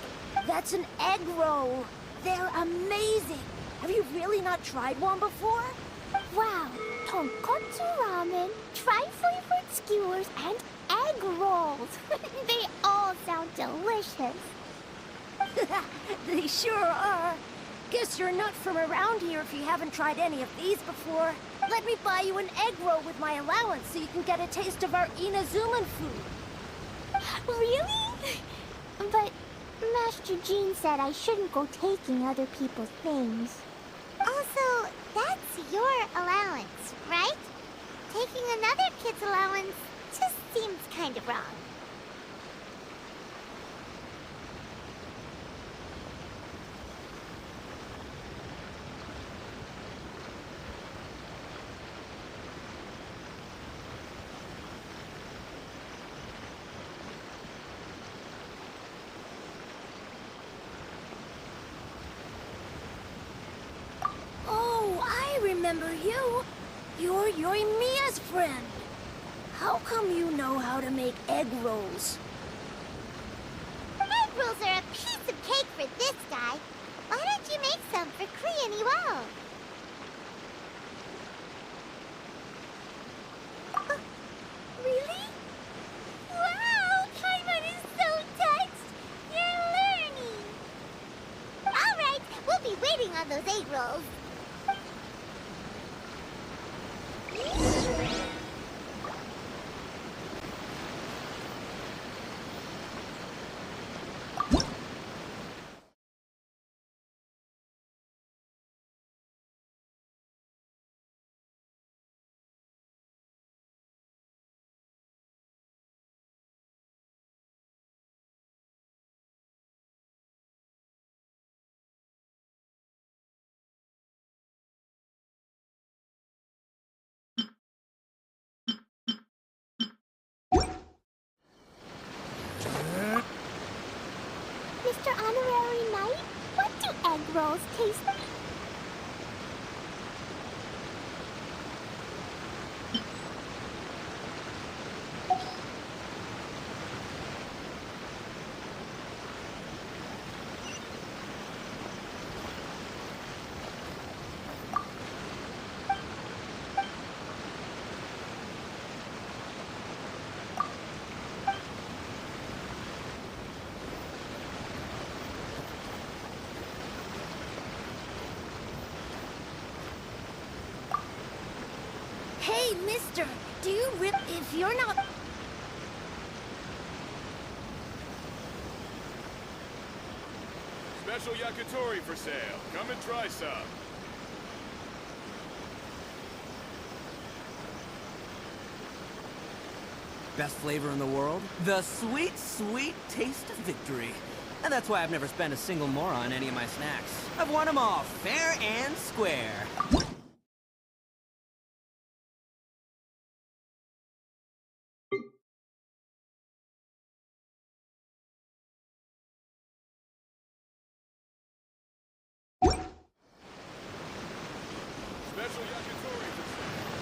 That's an egg roll. They're amazing. Have you really not tried one before? Wow, tonkotsu ramen, tri-flavored skewers, and egg rolls. They all sound delicious. They sure are. Guess you're not from around here if you haven't tried any of these before. Let me buy you an egg roll with my allowance so you can get a taste of our Inazuman food. Really? But Master Jean said I shouldn't go taking other people's things. Also, that's your allowance, right? Taking another kid's allowance just seems kind of wrong. Remember you? You're Yoimiya's friend. How come you know how to make egg rolls? Egg rolls are a piece of cake for this guy. Why don't you make some for Klee and Iwao? Really? Wow! Paimon is so touched! You're learning! Alright, we'll be waiting on those egg rolls. Mr. Honorary Knight, what do egg rolls taste like? Hey, mister, do you if you're not... Special yakitori for sale. Come and try some. Best flavor in the world? The sweet, sweet taste of victory. And that's why I've never spent a single more on any of my snacks. I've won them all, fair and square. Special yakitori for sale.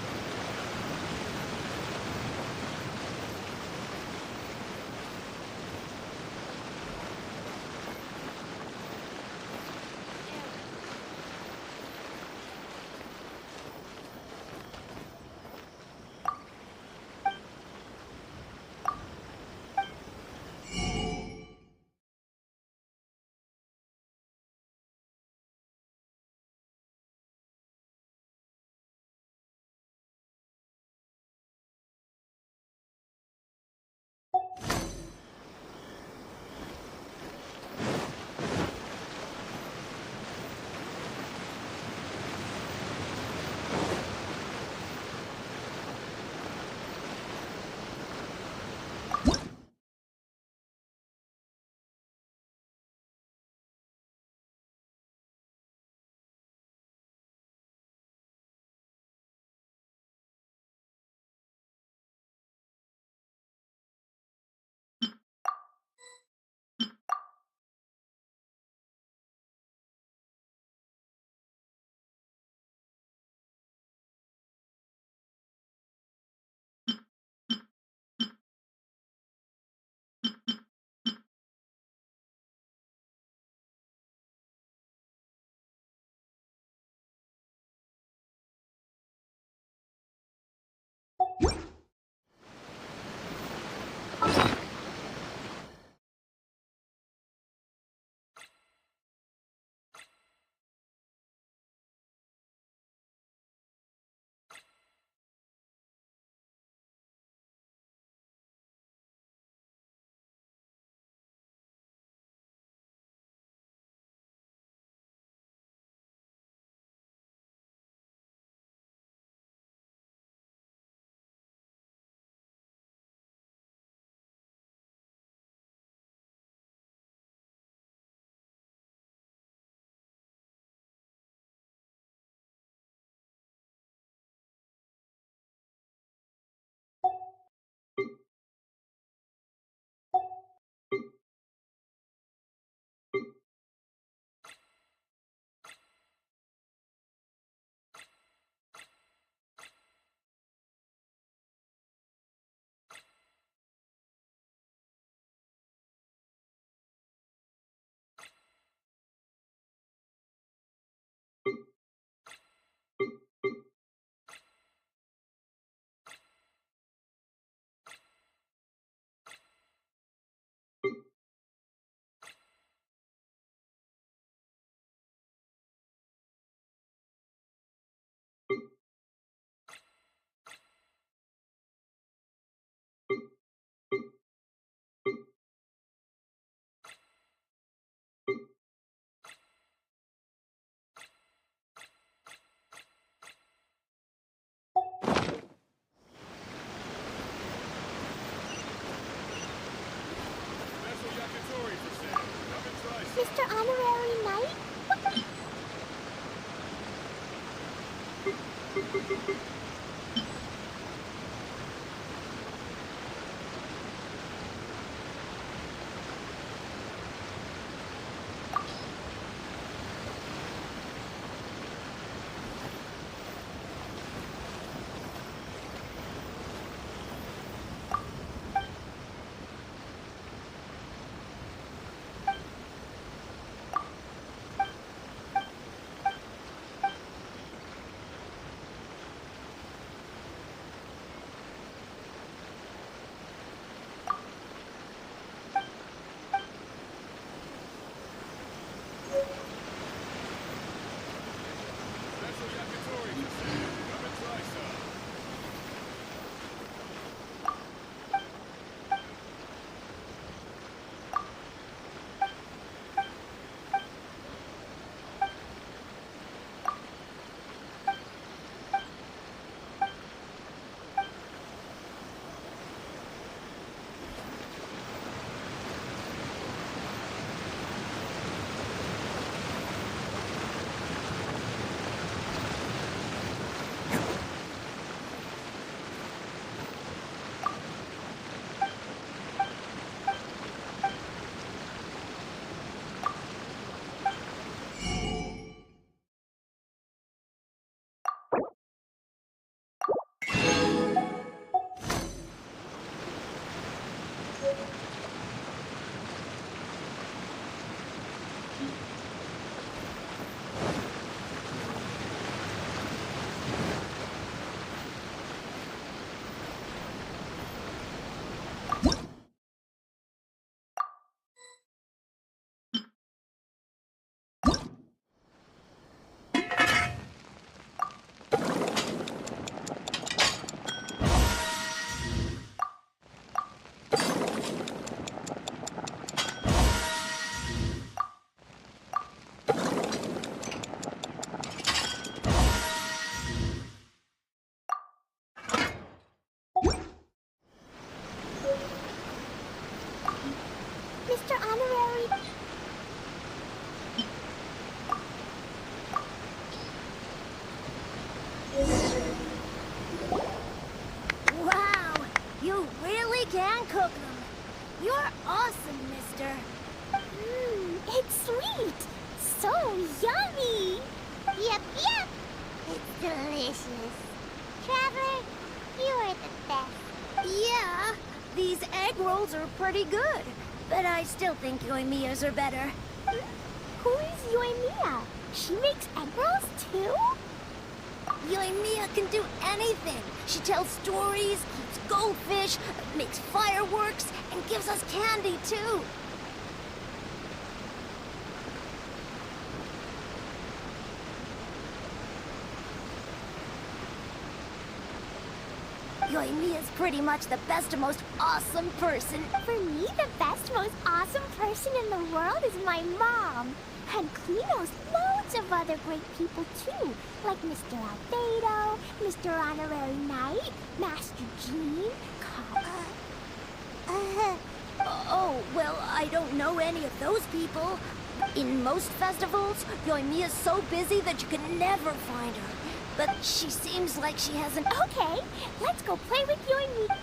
can cook them. You're awesome, mister. It's sweet. So yummy. Yep. It's delicious. Traveler, you are the best. Yeah, these egg rolls are pretty good. But I still think Yoimiya's are better. Who is Yoimiya? She makes egg rolls too? Yoimiya can do anything. She tells stories, keeps goldfish, makes fireworks, and gives us candy too. Yoimiya's pretty much the best and most awesome person. For me, the best, most awesome person in the world is my mom. And Klee knows loads of other great people too, like Mr. Albedo, Mr. Honorary Knight, Master Jean, Oh, well, I don't know any of those people. In most festivals, Yoimiya's so busy that you can never find her. But she seems like she hasn't... Okay, let's go play with Yoimiya.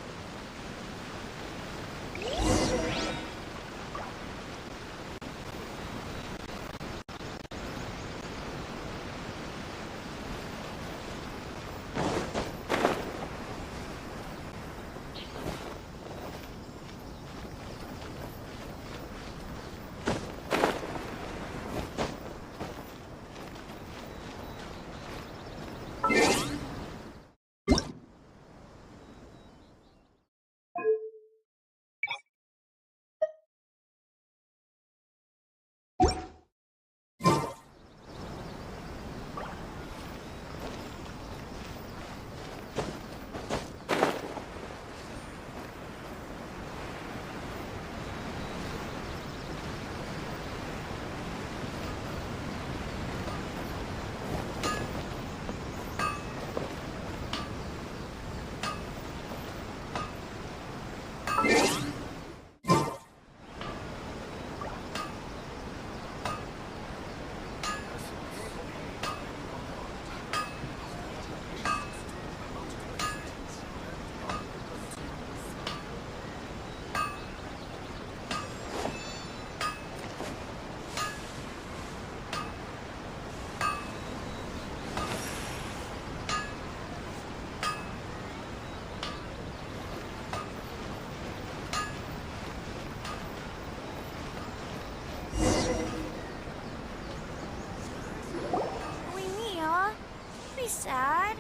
Sad.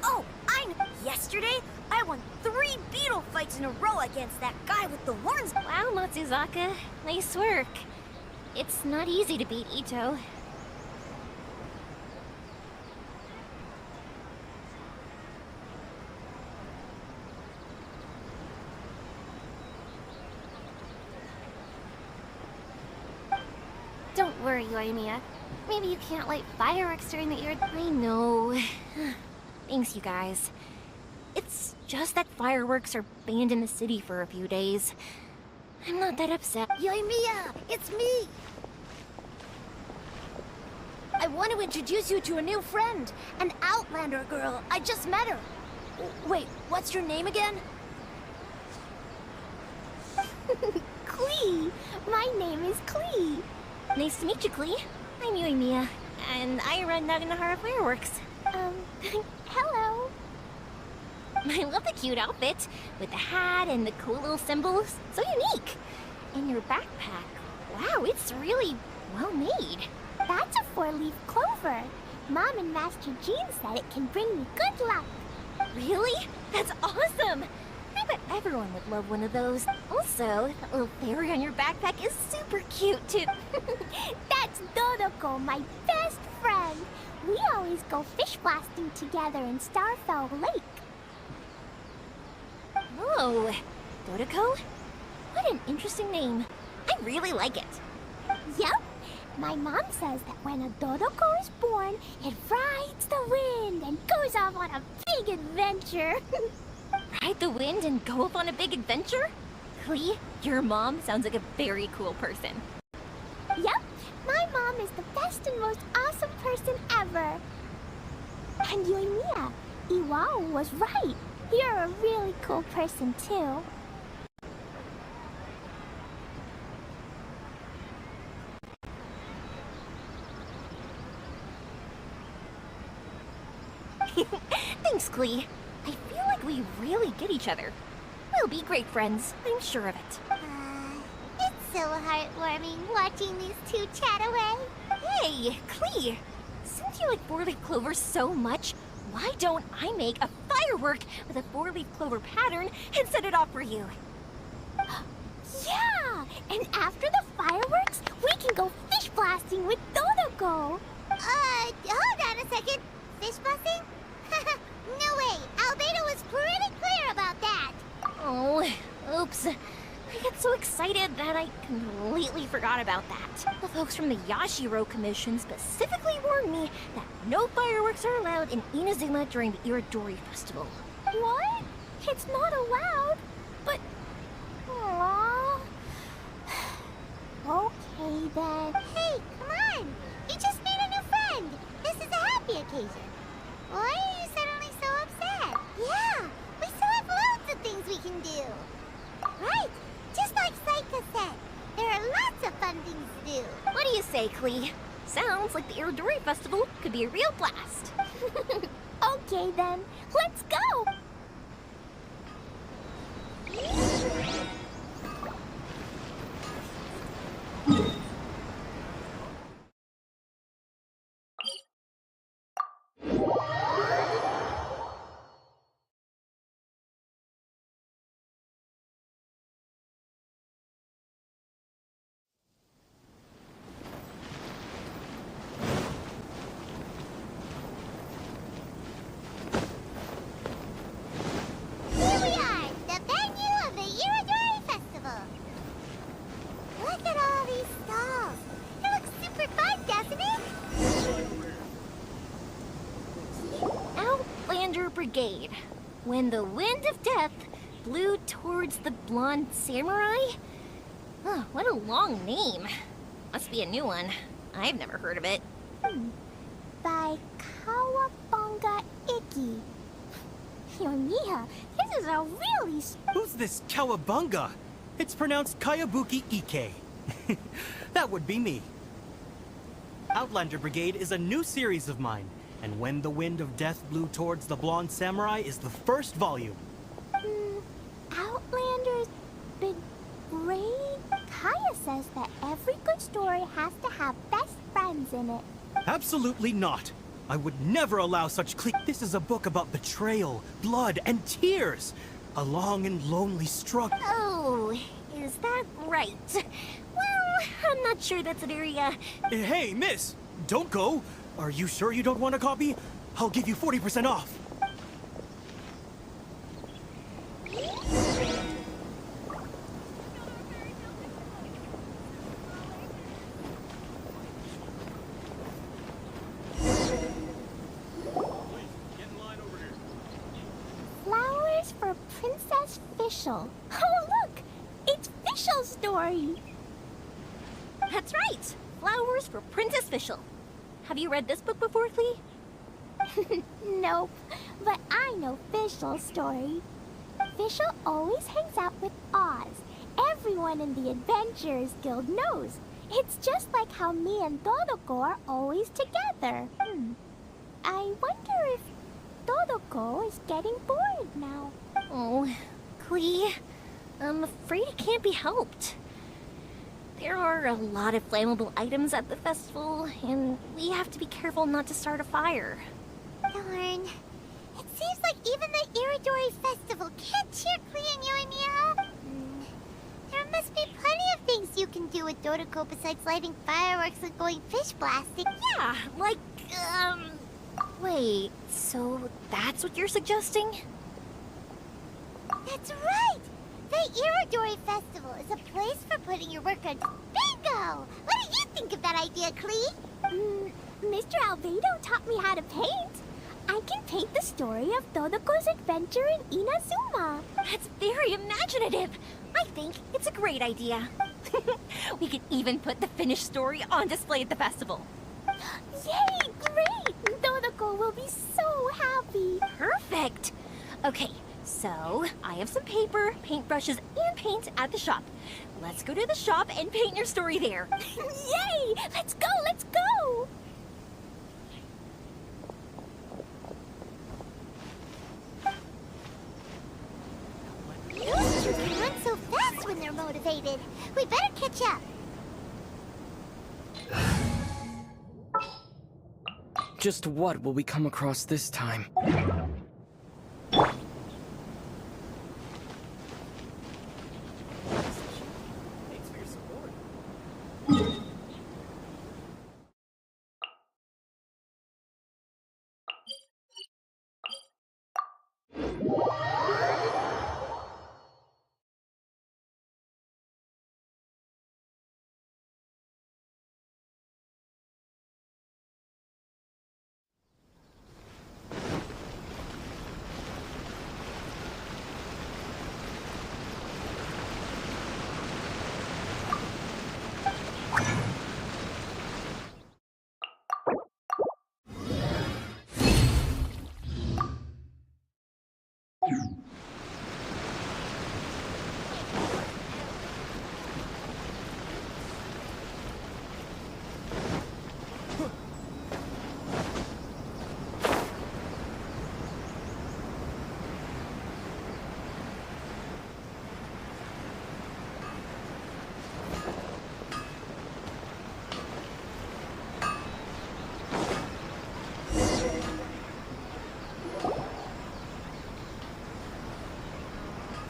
Oh, I know. Yesterday, I won 3 beetle fights in a row against that guy with the horns. Wow, Matsuzaka. Nice work. It's not easy to beat Ito. Don't worry, Yoimiya. Maybe you can't light fireworks during the year. I know. Thanks, you guys. It's just that fireworks are banned in the city for a few days. I'm not that upset. Yoimiya, it's me! I want to introduce you to a new friend, an Outlander girl. I just met her. Wait, what's your name again? Klee! My name is Klee. Nice to meet you, Klee. I'm Yoimiya, and I run Naganahara Fireworks. Hello. I love the cute outfit, with the hat and the cool little symbols. So unique. And your backpack. Wow, it's really well made. That's a 4-leaf clover. Mom and Master Jean said it can bring me good luck. Really? That's awesome! I bet everyone would love one of those. Also, that little fairy on your backpack is super cute, too. That's Dodoko, my best friend. We always go fish blasting together in Starfell Lake. Oh, Dodoko? What an interesting name. I really like it. Yep. My mom says that when a Dodoko is born, it rides the wind and goes off on a big adventure. Ride the wind and go off on a big adventure? Klee, your mom sounds like a very cool person. Yep, my mom is the best and most awesome person ever. And Yoimiya, Iwao was right. You're a really cool person, too. Thanks, Klee. I feel like we really get each other. We'll be great friends, I'm sure of it. It's so heartwarming watching these two chat away. Hey, Klee! Since you like four-leaf clover so much, why don't I make a firework with a four-leaf clover pattern and set it off for you? Yeah! And after the fireworks, we can go fish blasting with Dodoko! Hold on a second. Fish blasting? No way! Albedo was pretty clear about that! Oh, oops. I get so excited that I completely forgot about that. The folks from the Yashiro Commission specifically warned me that no fireworks are allowed in Inazuma during the Iridori Festival. What? It's not allowed? But... Aww... Okay then. Hey, come on! You just made a new friend! This is a happy occasion. Why are you suddenly so upset? Yeah, we still have loads of things we can do. Right, just like Saika said. There are lots of fun things to do. What do you say, Klee? Sounds like the Iridori Festival could be a real blast. Okay then, let's go! Here we are, the venue of the Iridori Festival. Look at all these stalls. It looks super fun, doesn't it? Outlander Brigade. When the wind of death blew towards the blonde samurai? Oh, what a long name. Must be a new one. I've never heard of it. By Kawabunga Iki. Yoimiya, this is a really... Who's this Kawabunga? It's pronounced Kayabuki Ike. That would be me. Outlander Brigade is a new series of mine, and When the Wind of Death Blew Towards the Blonde Samurai is the first volume. Outlander's Brigade? Kaya says that every good story has to have best friends in it. Absolutely not. I would never allow such This is a book about betrayal, blood, and tears. A long and lonely struggle. Oh, is that right? Well, I'm not sure that's an area... Hey, miss! Don't go! Are you sure you don't want a copy? I'll give you 40% off. Flowers for Princess Fischl. Oh, look! It's Fischl's story! That's right! Flowers for Princess Fischl. Have you read this book before, Klee? Nope, but I know Fischl's story. Fischl always hangs out with Oz. Everyone in the Adventurers Guild knows. It's just like how me and Dodoko are always together. I wonder if Dodoko is getting bored now. Oh, Klee, I'm afraid it can't be helped. There are a lot of flammable items at the festival, and we have to be careful not to start a fire. Darn. It seems like even the Iridori Festival can't cheer Klee and Yoimiya up. There must be plenty of things you can do with Dodoko besides lighting fireworks and going fish blasting. Yeah, like, wait, so that's what you're suggesting? That's right! The Iridori Festival is a place for putting your work on... Bingo! What do you think of that idea, Klee? Mr. Albedo taught me how to paint. I can paint the story of Dodoko's adventure in Inazuma. That's very imaginative. I think it's a great idea. We could even put the finished story on display at the festival. Yay! Great! Dodoko will be so happy. Perfect. Okay, So, I have some paper, paintbrushes, and paint at the shop. Let's go to the shop and paint your story there. Yay! Let's go, let's go! Those two can run so fast when they're motivated. We better catch up. Just what will we come across this time? Thanks for your support.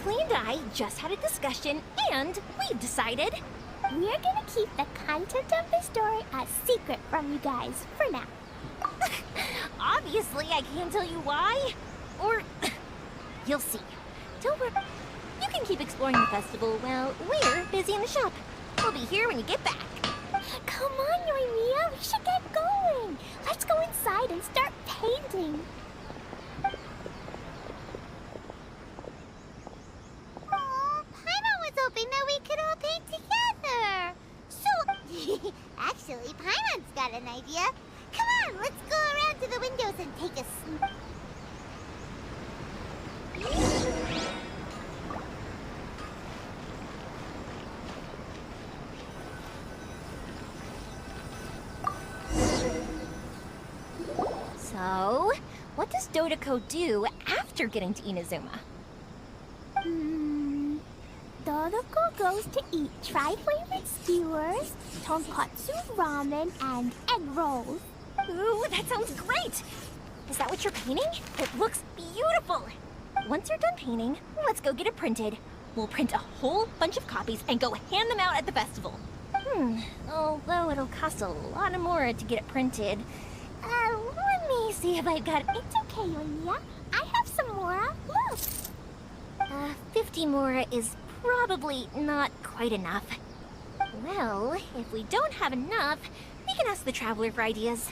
Clee and I just had a discussion, and we've decided... We're gonna keep the content of the story a secret from you guys for now. Obviously, I can't tell you why. Or... you'll see. Don't worry. You can keep exploring the festival while we're busy in the shop. We'll be here when you get back. Come on, Yoimiya, we should get going. Let's go inside and start painting. Aw, Paimon was hoping that we could all paint together. So, actually, Paimon's got an idea. Come on, let's go around to the windows and take a sneak. So, what does Dodoko do after getting to Inazuma? Dodoko goes to eat tri-flavored skewers, tonkatsu ramen, and egg rolls. Ooh, that sounds great! Is that what you're painting? It looks beautiful! Once you're done painting, let's go get it printed. We'll print a whole bunch of copies and go hand them out at the festival. Although it'll cost a lot of more to get it printed. Let me see if I've got... It's okay, Yoimiya. I have some more. Look! 50 more is probably not quite enough. Well, if we don't have enough, we can ask the Traveler for ideas.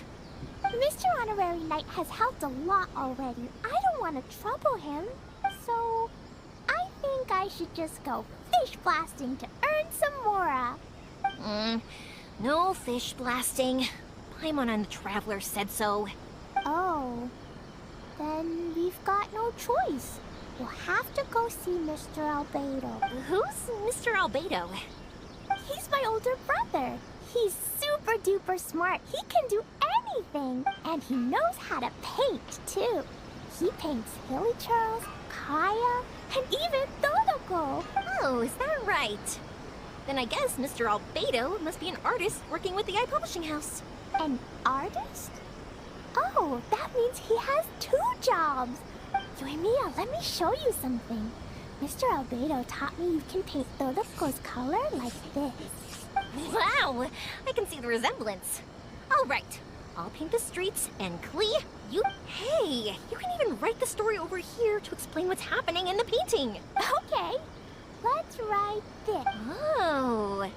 Mr. Honorary Knight has helped a lot already. I don't want to trouble him. So, I think I should just go fish blasting to earn some more. No fish blasting. Paimon and the Traveler said so. Oh, then we've got no choice. We'll have to go see Mr. Albedo. Who's Mr. Albedo? He's my older brother. He's super duper smart. He can do anything. And he knows how to paint, too. He paints Hilly Charles, Kaya, and even Dodoko. Oh, is that right? Then I guess Mr. Albedo must be an artist working with the iPublishing house. An artist? Oh, that means he has 2 jobs. Yoimiya, let me show you something. Mr. Albedo taught me you can paint Dodoko's color like this. Wow, I can see the resemblance. All right, I'll paint the streets, and Klee, you... Hey, you can even write the story over here to explain what's happening in the painting. Okay, let's write this. Oh.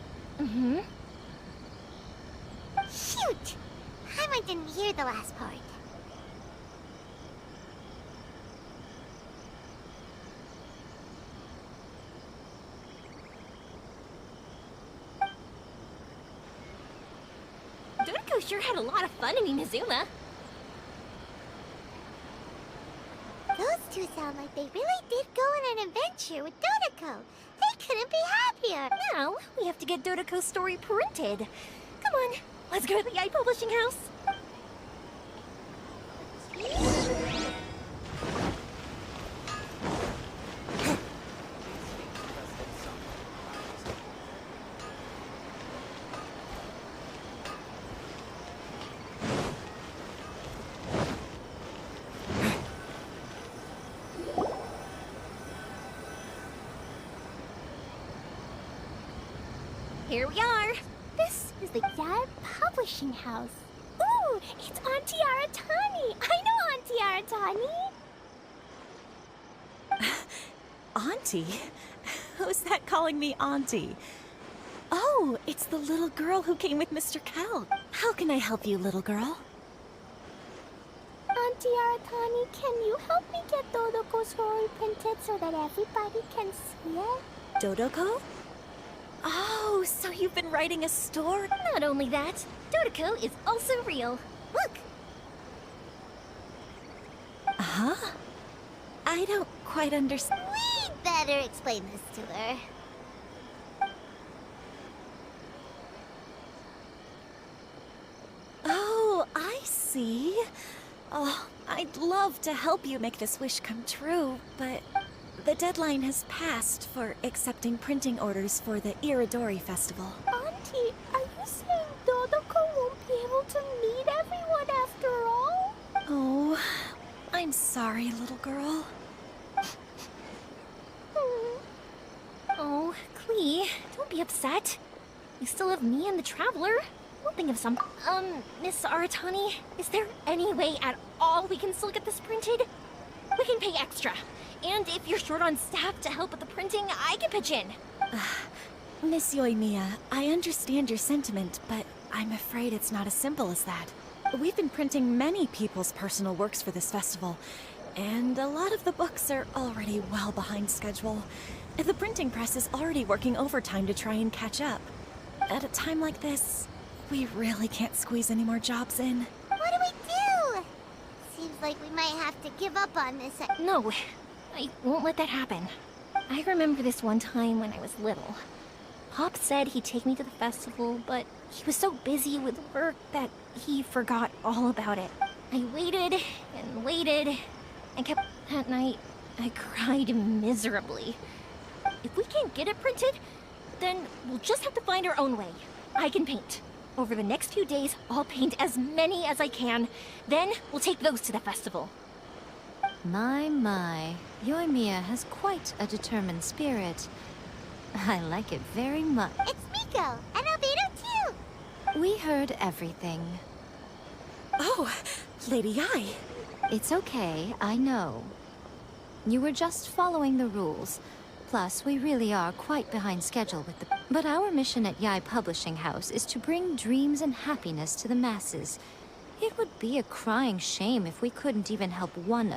Shoot! Paimon didn't hear the last part. Dodoko sure had a lot of fun in Inazuma. Those Those two sound like they really did go on an adventure with Dodoko. They couldn't be happier. Now, we have to get Dodoko's story printed. Come on, let's go to the publishing house. Here we are. This is the Yai Publishing House. Ooh, it's Auntie Aratani. I know Auntie Aratani. Auntie? Who's that calling me Auntie? Oh, it's the little girl who came with Mr. Cal. How can I help you, little girl? Auntie Aratani, can you help me get Dodoko's story printed so that everybody can see it? Dodoko? Oh, so you've been writing a story? Not only that, Dodoko is also real. Look! Huh? I don't quite understand. We'd better explain this to her. Oh, I see. Oh, I'd love to help you make this wish come true, but the deadline has passed for accepting printing orders for the Iridori Festival. Auntie, are you saying Dodoko won't be able to meet everyone after all? Oh, I'm sorry, little girl. Oh, Klee, don't be upset. You still have me and the Traveler. We'll think of some. Miss Aratani, is there any way at all we can still get this printed? We can pay extra. And if you're short on staff to help with the printing, I can pitch in. Miss Yoimiya, I understand your sentiment, but I'm afraid it's not as simple as that. We've been printing many people's personal works for this festival, and a lot of the books are already well behind schedule. The printing press is already working overtime to try and catch up. At a time like this, we really can't squeeze any more jobs in. What do we do? Seems like we might have to give up on this. No, I won't let that happen. I remember this one time when I was little. Pop said he'd take me to the festival, but he was so busy with work that he forgot all about it. I waited and waited and kept... That night, I cried miserably. If we can't get it printed, then we'll just have to find our own way. I can paint. Over the next few days, I'll paint as many as I can. Then we'll take those to the festival. My. Yoimiya has quite a determined spirit. I like it very much. It's Miko, and Albedo too. We heard everything. Oh, Lady Ai. It's okay, I know. You were just following the rules. Plus, we really are quite behind schedule with the... But our mission at Yai Publishing House is to bring dreams and happiness to the masses. It would be a crying shame if we couldn't even help one...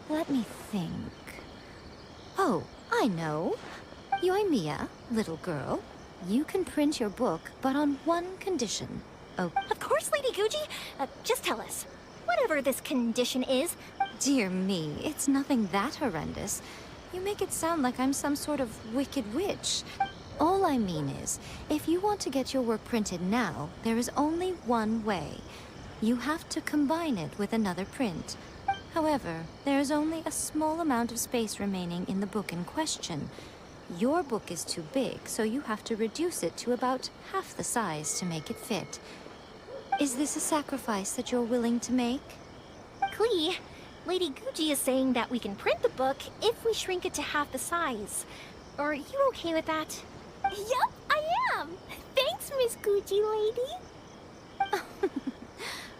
Let me think... Oh, I know. Yoimiya, little girl, you can print your book, but on one condition. Oh, of course, Lady Guji. Just tell us. Whatever this condition is... Dear me, it's nothing that horrendous. You make it sound like I'm some sort of wicked witch. All I mean is, if you want to get your work printed now, there is only one way. You have to combine it with another print. However, there is only a small amount of space remaining in the book in question. Your book is too big, so you have to reduce it to about half the size to make it fit. Is this a sacrifice that you're willing to make? Klee, Lady Guji is saying that we can print the book if we shrink it to half the size. Are you okay with that? Yup, I am. Thanks, Miss Guji lady.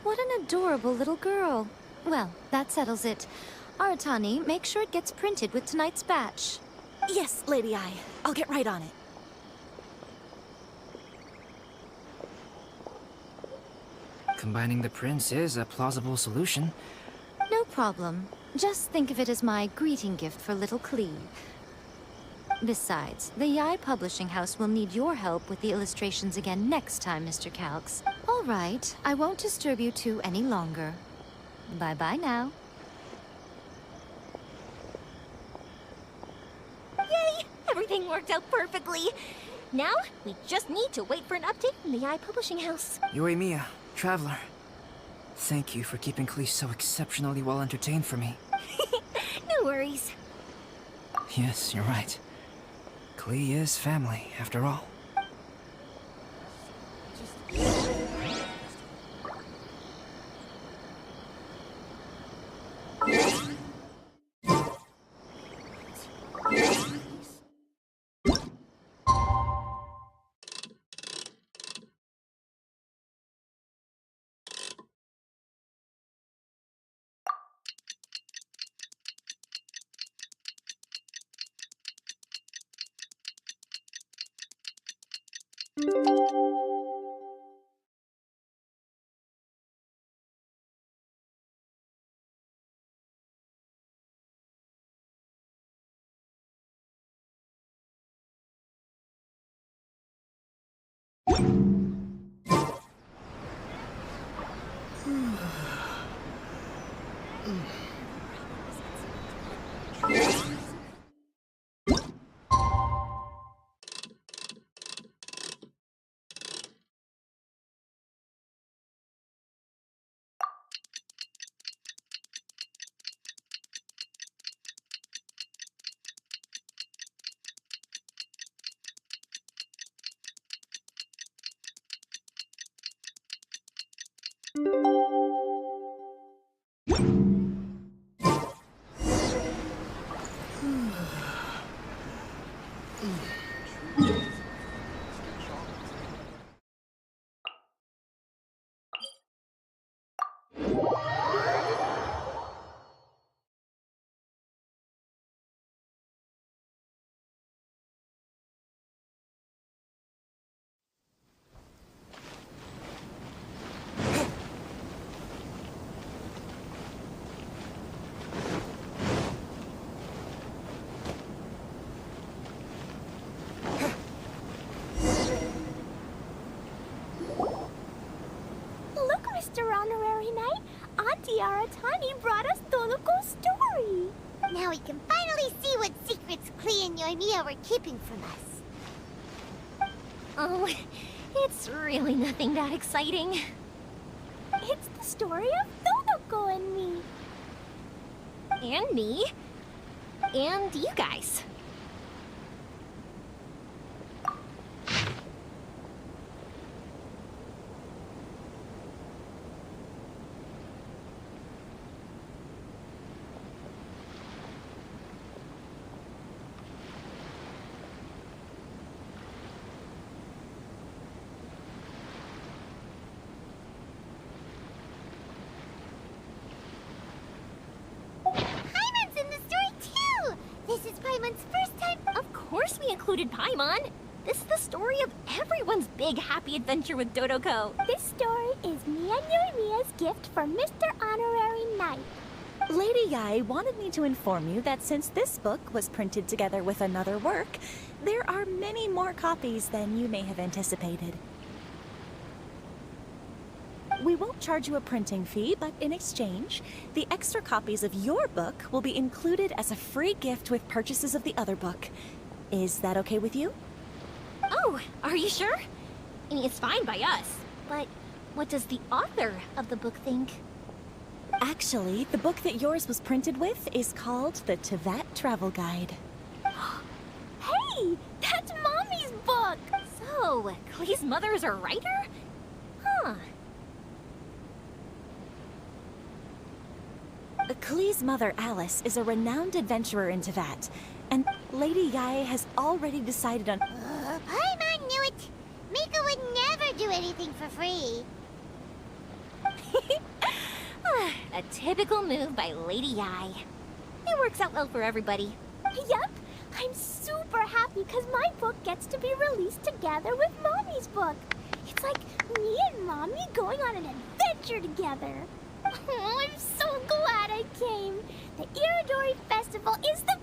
What an adorable little girl. Well, that settles it. Aratani, make sure it gets printed with tonight's batch. Yes, Lady Ai. I'll get right on it. Combining the prints is a plausible solution. No problem. Just think of it as my greeting gift for little Klee. Besides, the Yai Publishing House will need your help with the illustrations again next time, Mr. Calx. All right, I won't disturb you two any longer. Bye-bye now. Everything worked out perfectly. Now, we just need to wait for an update from the Publishing House. Yoimiya, Traveler. Thank you for keeping Klee so exceptionally well entertained for me. No worries. Yes, you're right. Klee is family, after all. Mr. Honorary Knight, Auntie Aratani brought us Toluco's story. Now we can finally see what secrets Klee and Yoimiya were keeping from us. Oh, it's really nothing that exciting. It's the story of Toluco and me. And me. And you guys. This is Paimon's first time. Of course we included Paimon. This is the story of everyone's big happy adventure with Dodoko. This story is me and Yoimiya's gift for Mr. Honorary Knight. Lady Yai wanted me to inform you that since this book was printed together with another work, there are many more copies than you may have anticipated. We won't charge you a printing fee, but in exchange, the extra copies of your book will be included as a free gift with purchases of the other book. Is that okay with you? Oh, are you sure? I mean, it's fine by us, but what does the author of the book think? Actually, the book that yours was printed with is called the Teyvat Travel Guide. Hey, that's Mommy's book! So, Klee's mother is a writer? Huh. Klee's mother, Alice, is a renowned adventurer in Teyvat, and Lady Yai has already decided on... Paimon knew it! Mika would never do anything for free. A typical move by Lady Yai. It works out well for everybody. Yup! I'm super happy because my book gets to be released together with Mommy's book. It's like me and Mommy going on an adventure together. Oh, I'm so glad I came. The Iridori Festival is the...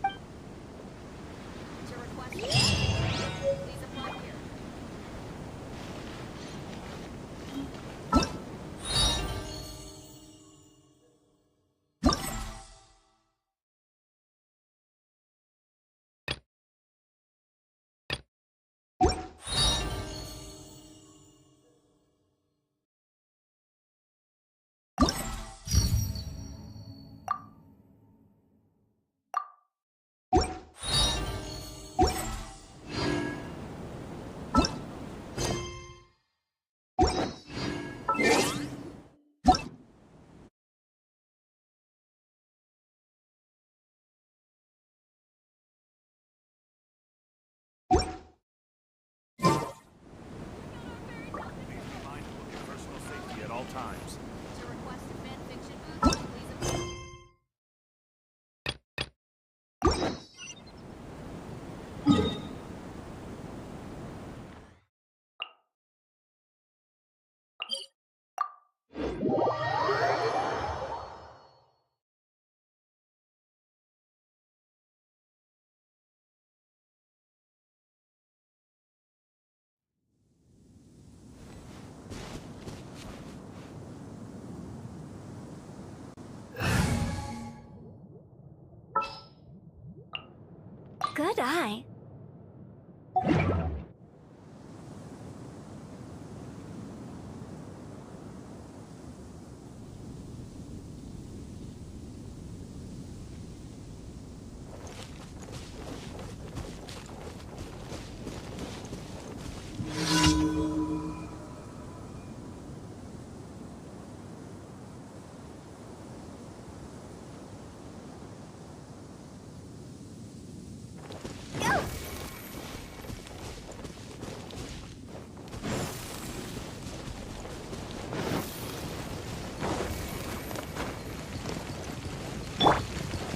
Good eye.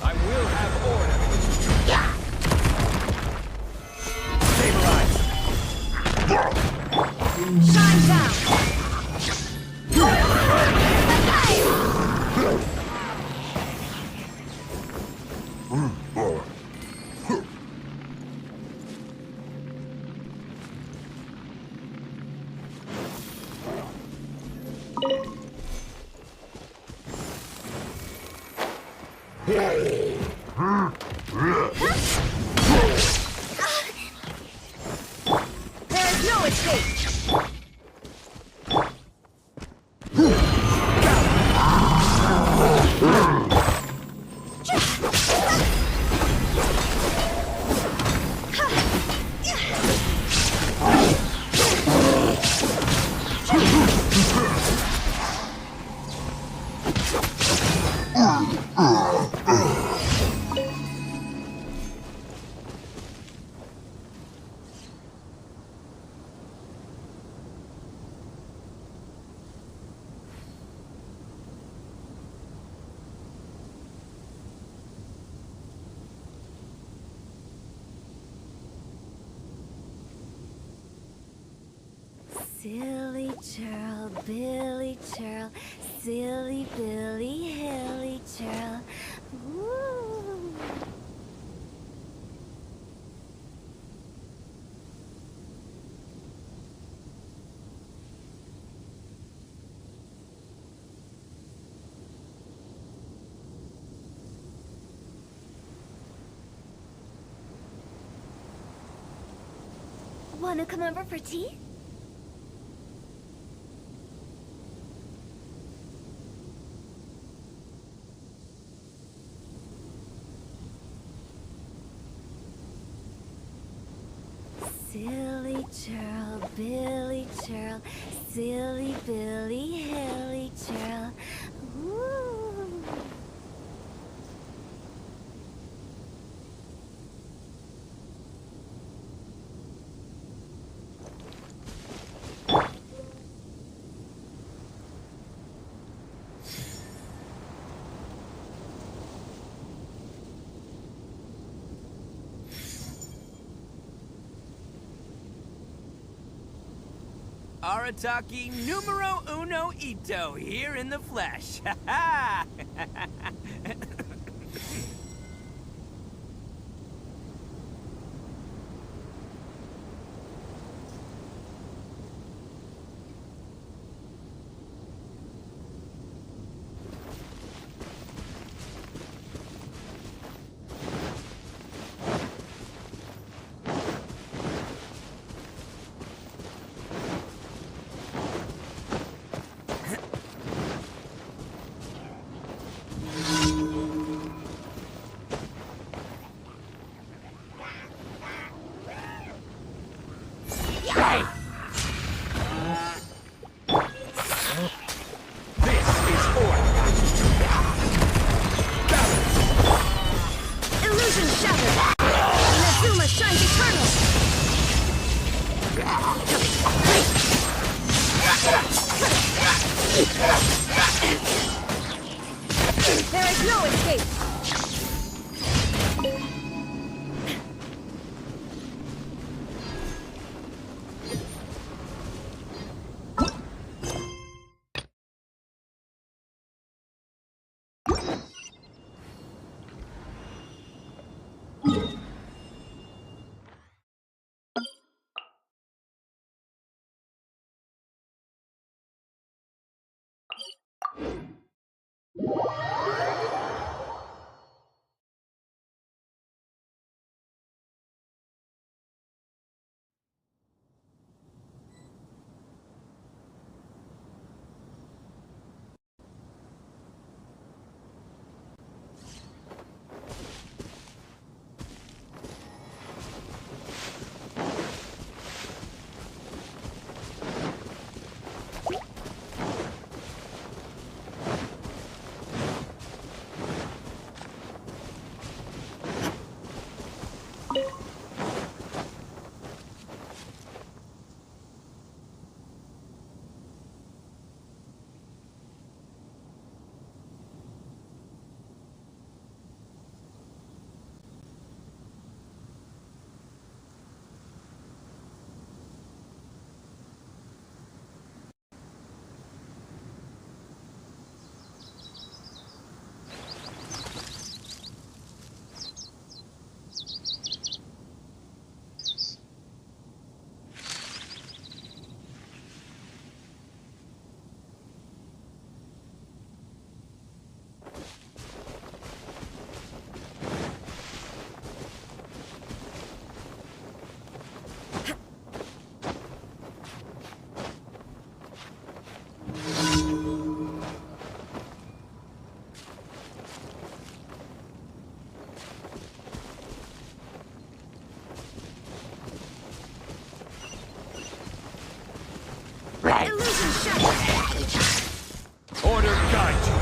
I will have order. Stabilize. Shine down! There is no escape! Silly churl, Billy churl, silly Billy, hilly churl. Woo! Wanna come over for tea? Silly churl, Billy churl, silly Billy, hilly churl. Woo! Arataki numero uno ito here in the flesh. Ha ha! Illusion shattered! Inazuma shines eternal! There is no escape! Illusion shattered! Order guide you.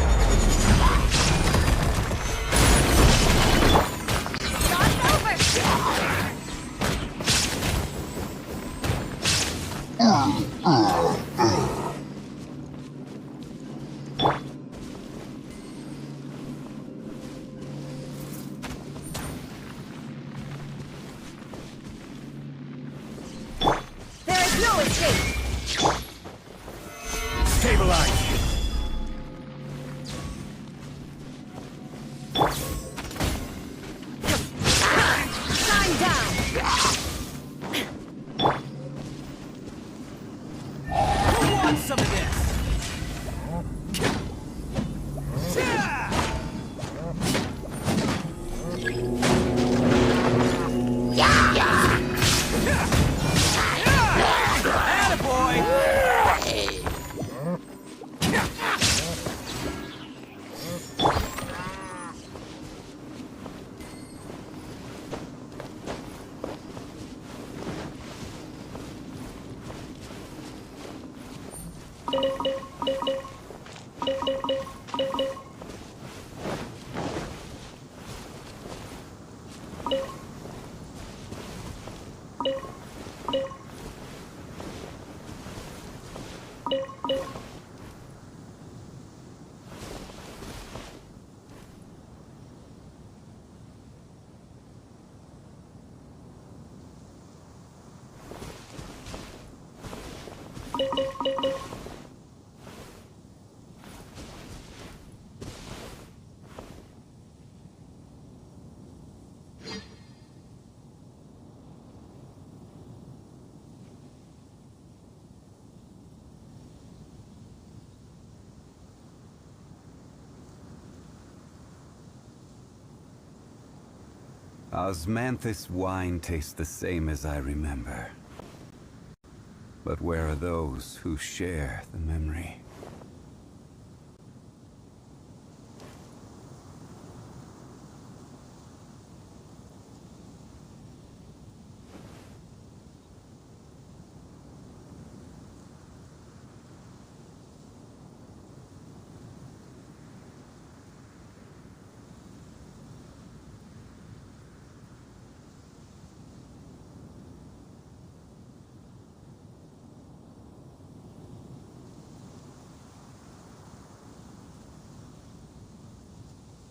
There is no escape! Stabilize. Shine down! Who wants some of this? Osmanthus wine tastes the same as I remember. But where are those who share the memory?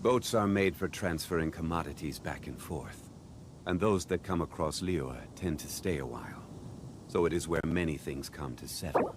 Boats are made for transferring commodities back and forth. And those that come across Liyue tend to stay a while. So it is where many things come to settle.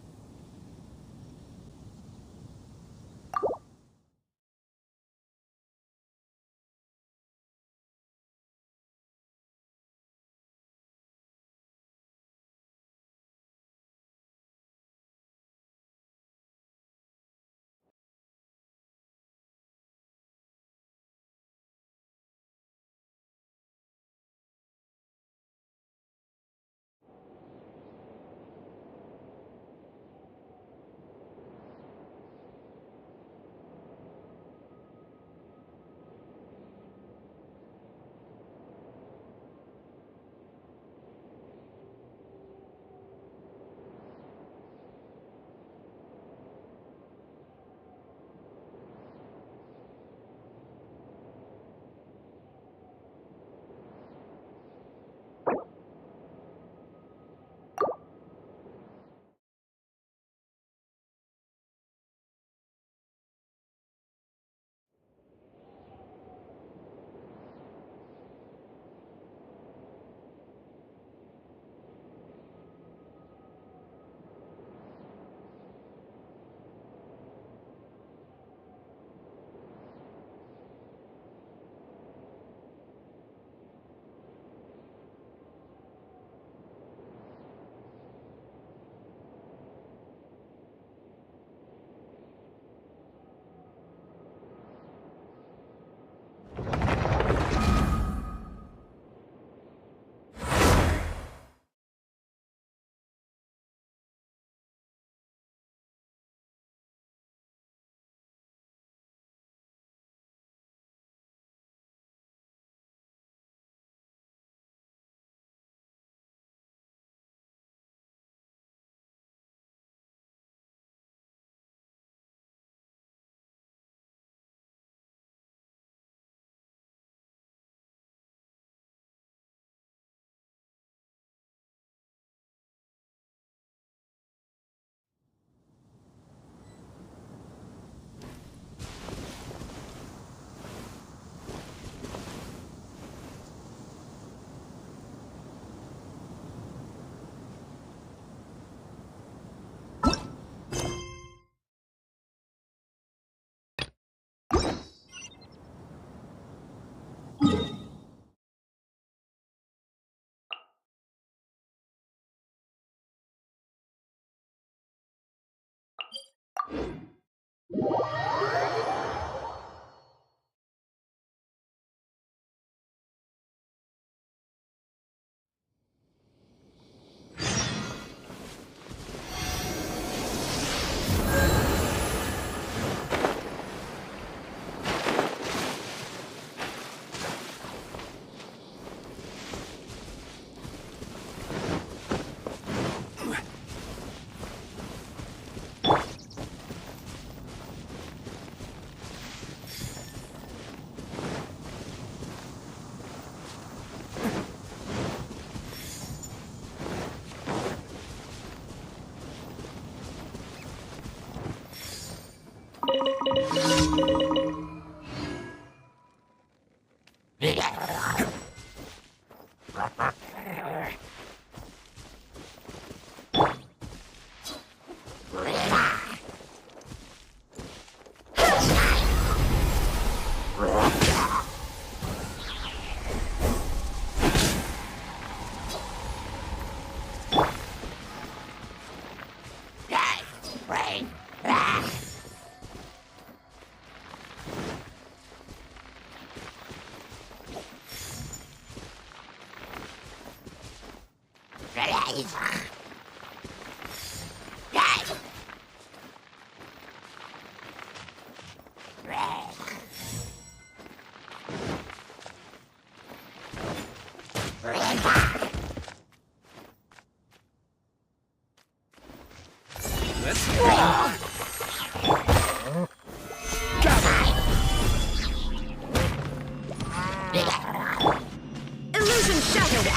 Illusion shattered!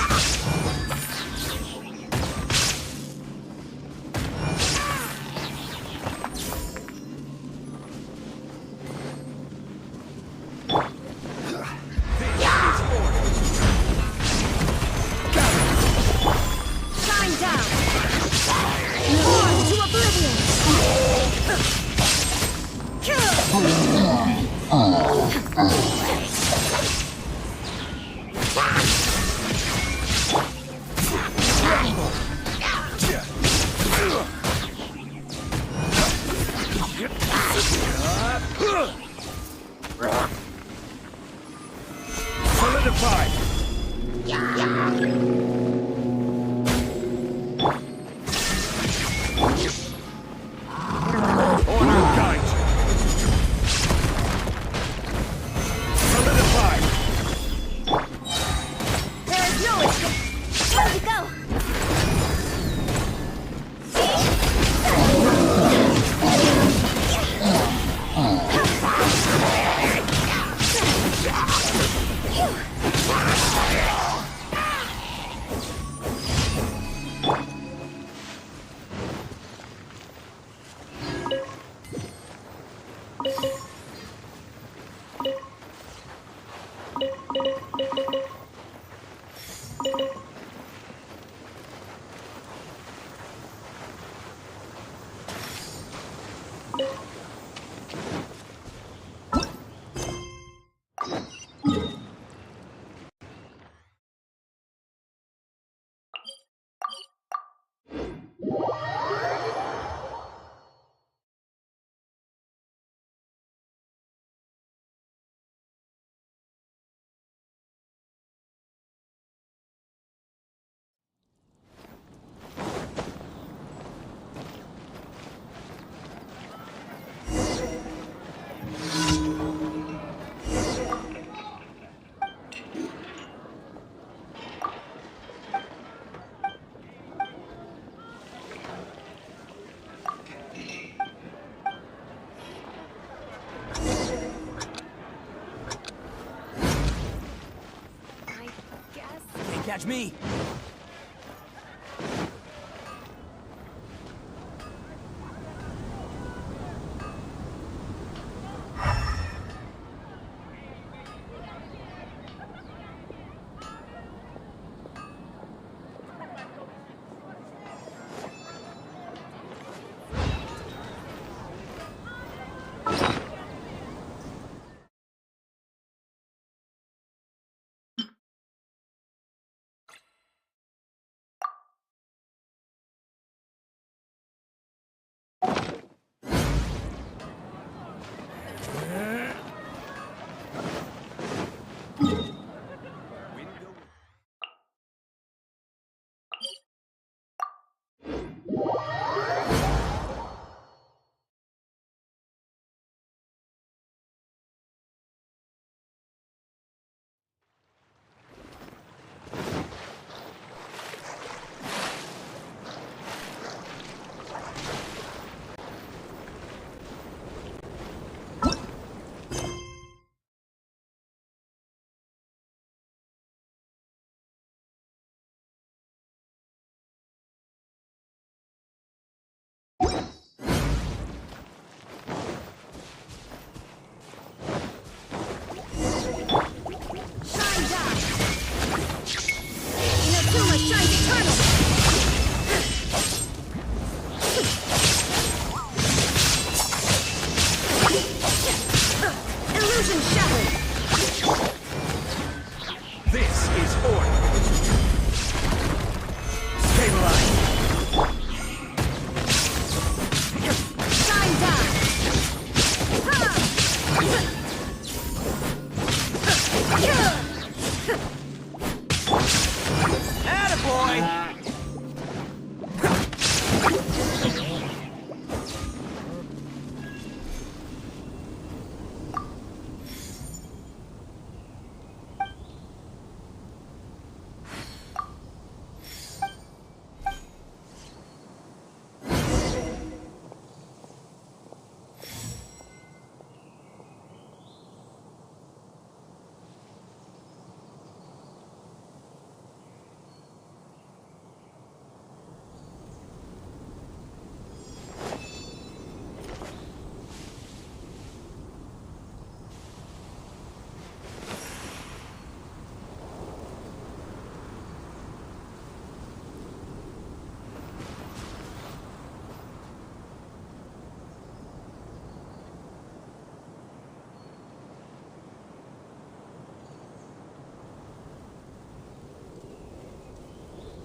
Shine down! Born to oblivion! Solidified! Order guide! Solidified! There is no escape! Where'd you go? Can't catch me!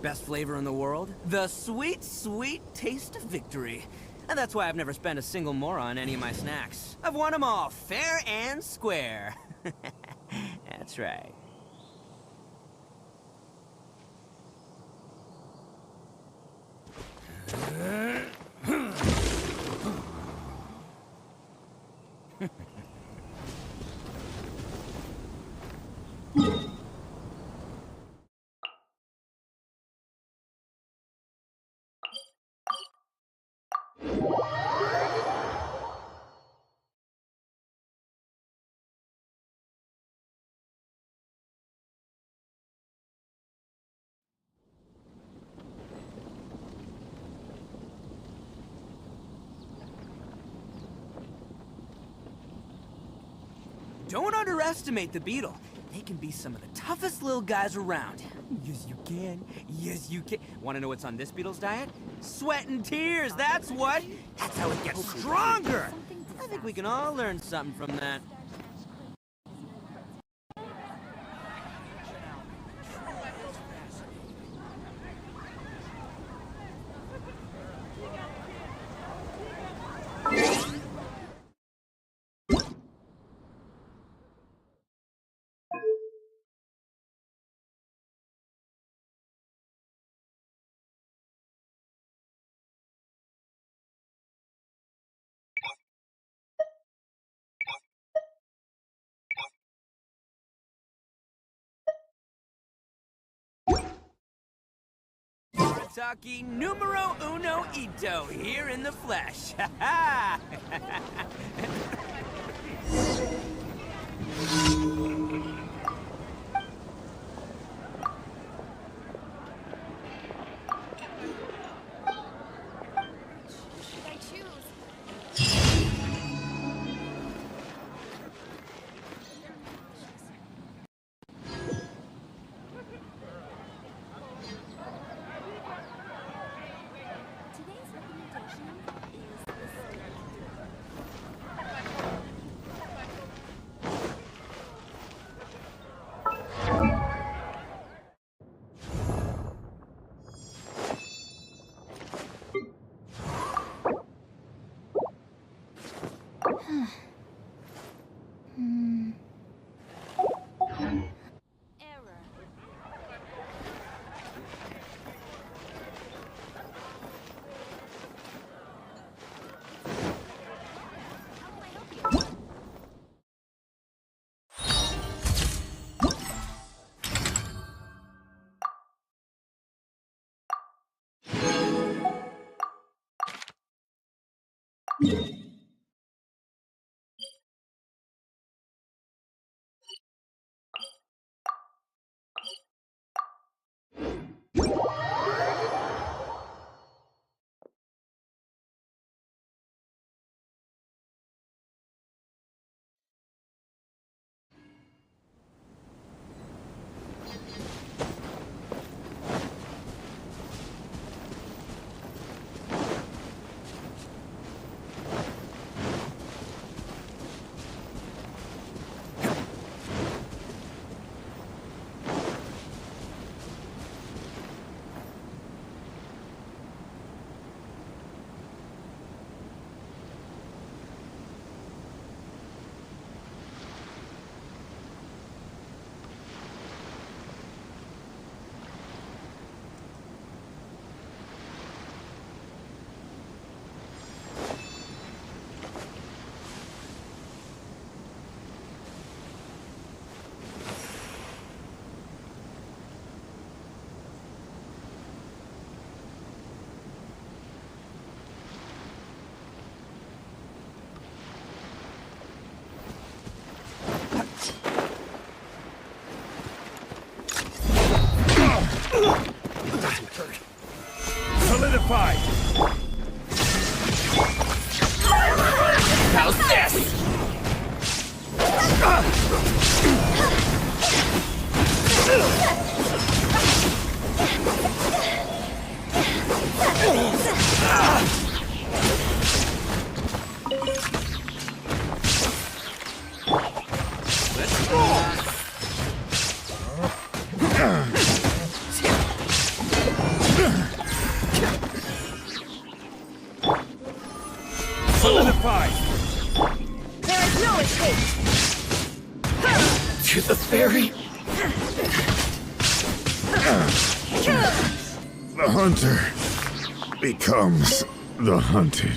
Best flavor in the world? The sweet, sweet taste of victory. And that's why I've never spent a single more on any of my snacks. I've won them all, fair and square. That's right. Don't underestimate the beetle. They can be some of the toughest little guys around. Yes, you can. Yes, you can. Want to know what's on this beetle's diet? Sweat and tears, that's what! That's how it gets stronger! I think we can all learn something from that. Taki numero uno ito here in the flesh. Ha ha! Fairy. The hunter becomes the hunted.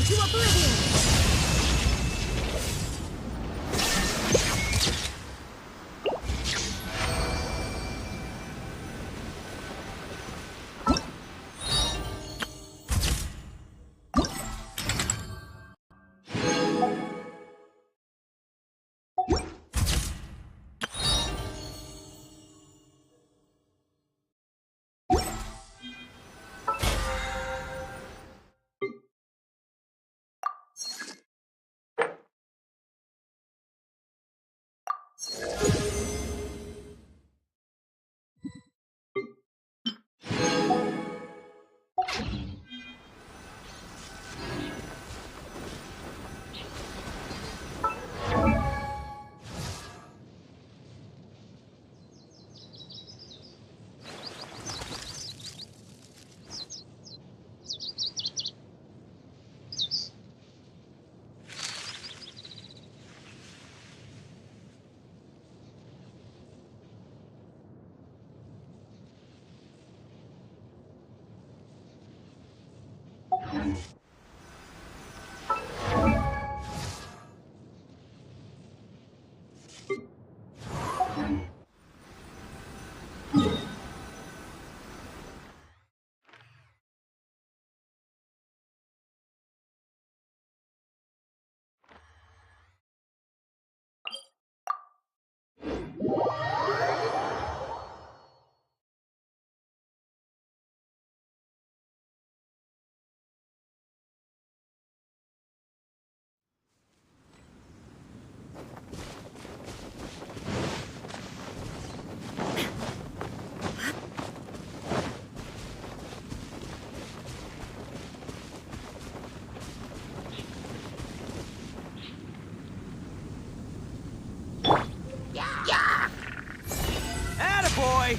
To oblivion! Attaboy!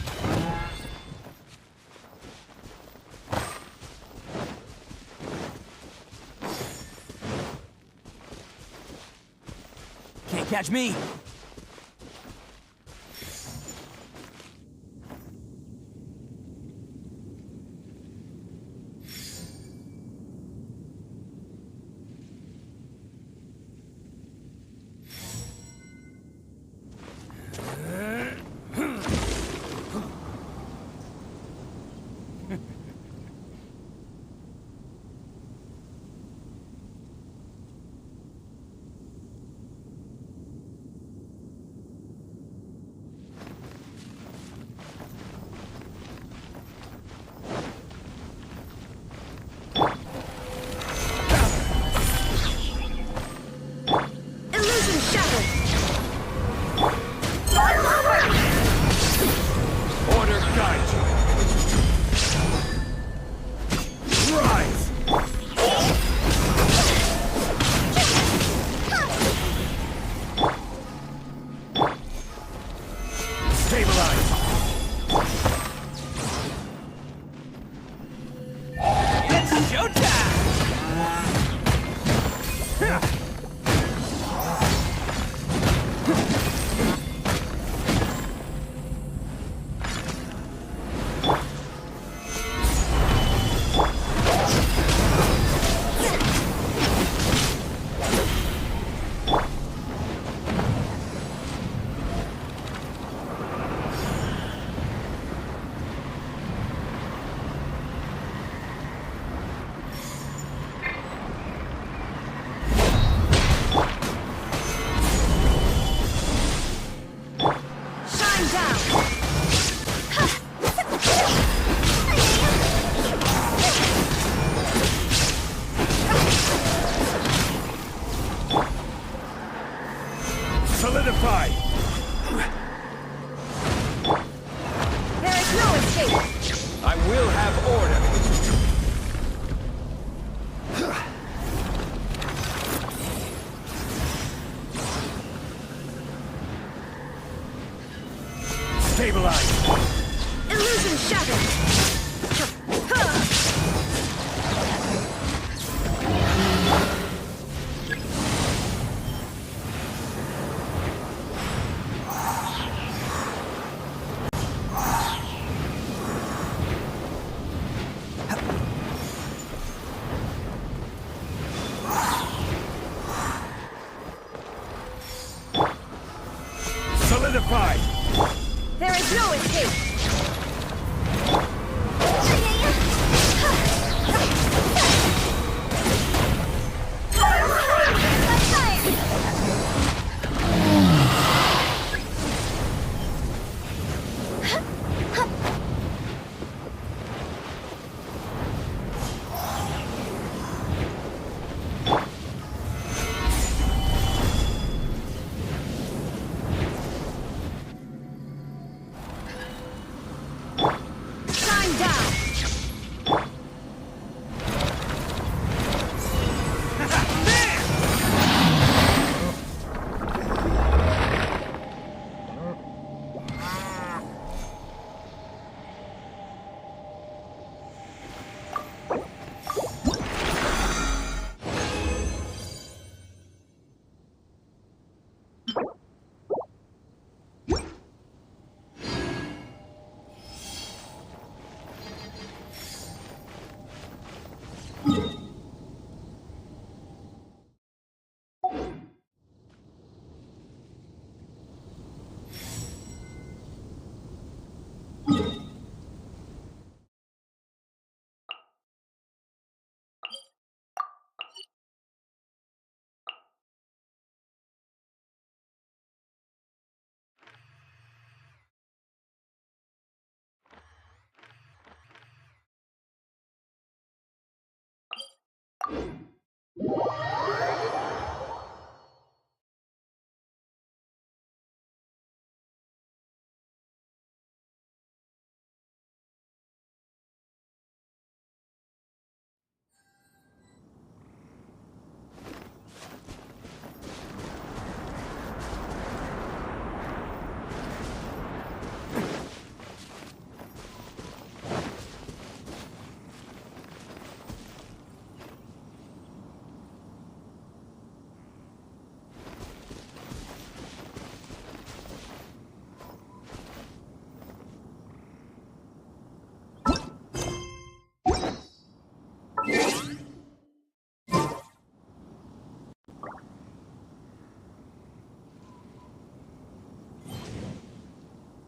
Can't catch me! escape! I will have order. Stabilize! Illusion shattered! Solidified! There is no escape!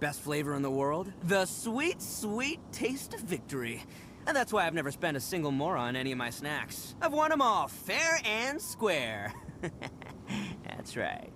Best flavor in the world? The sweet, sweet taste of victory. And that's why I've never spent a single more on any of my snacks. I've won them all, fair and square. That's right.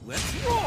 Let's roll!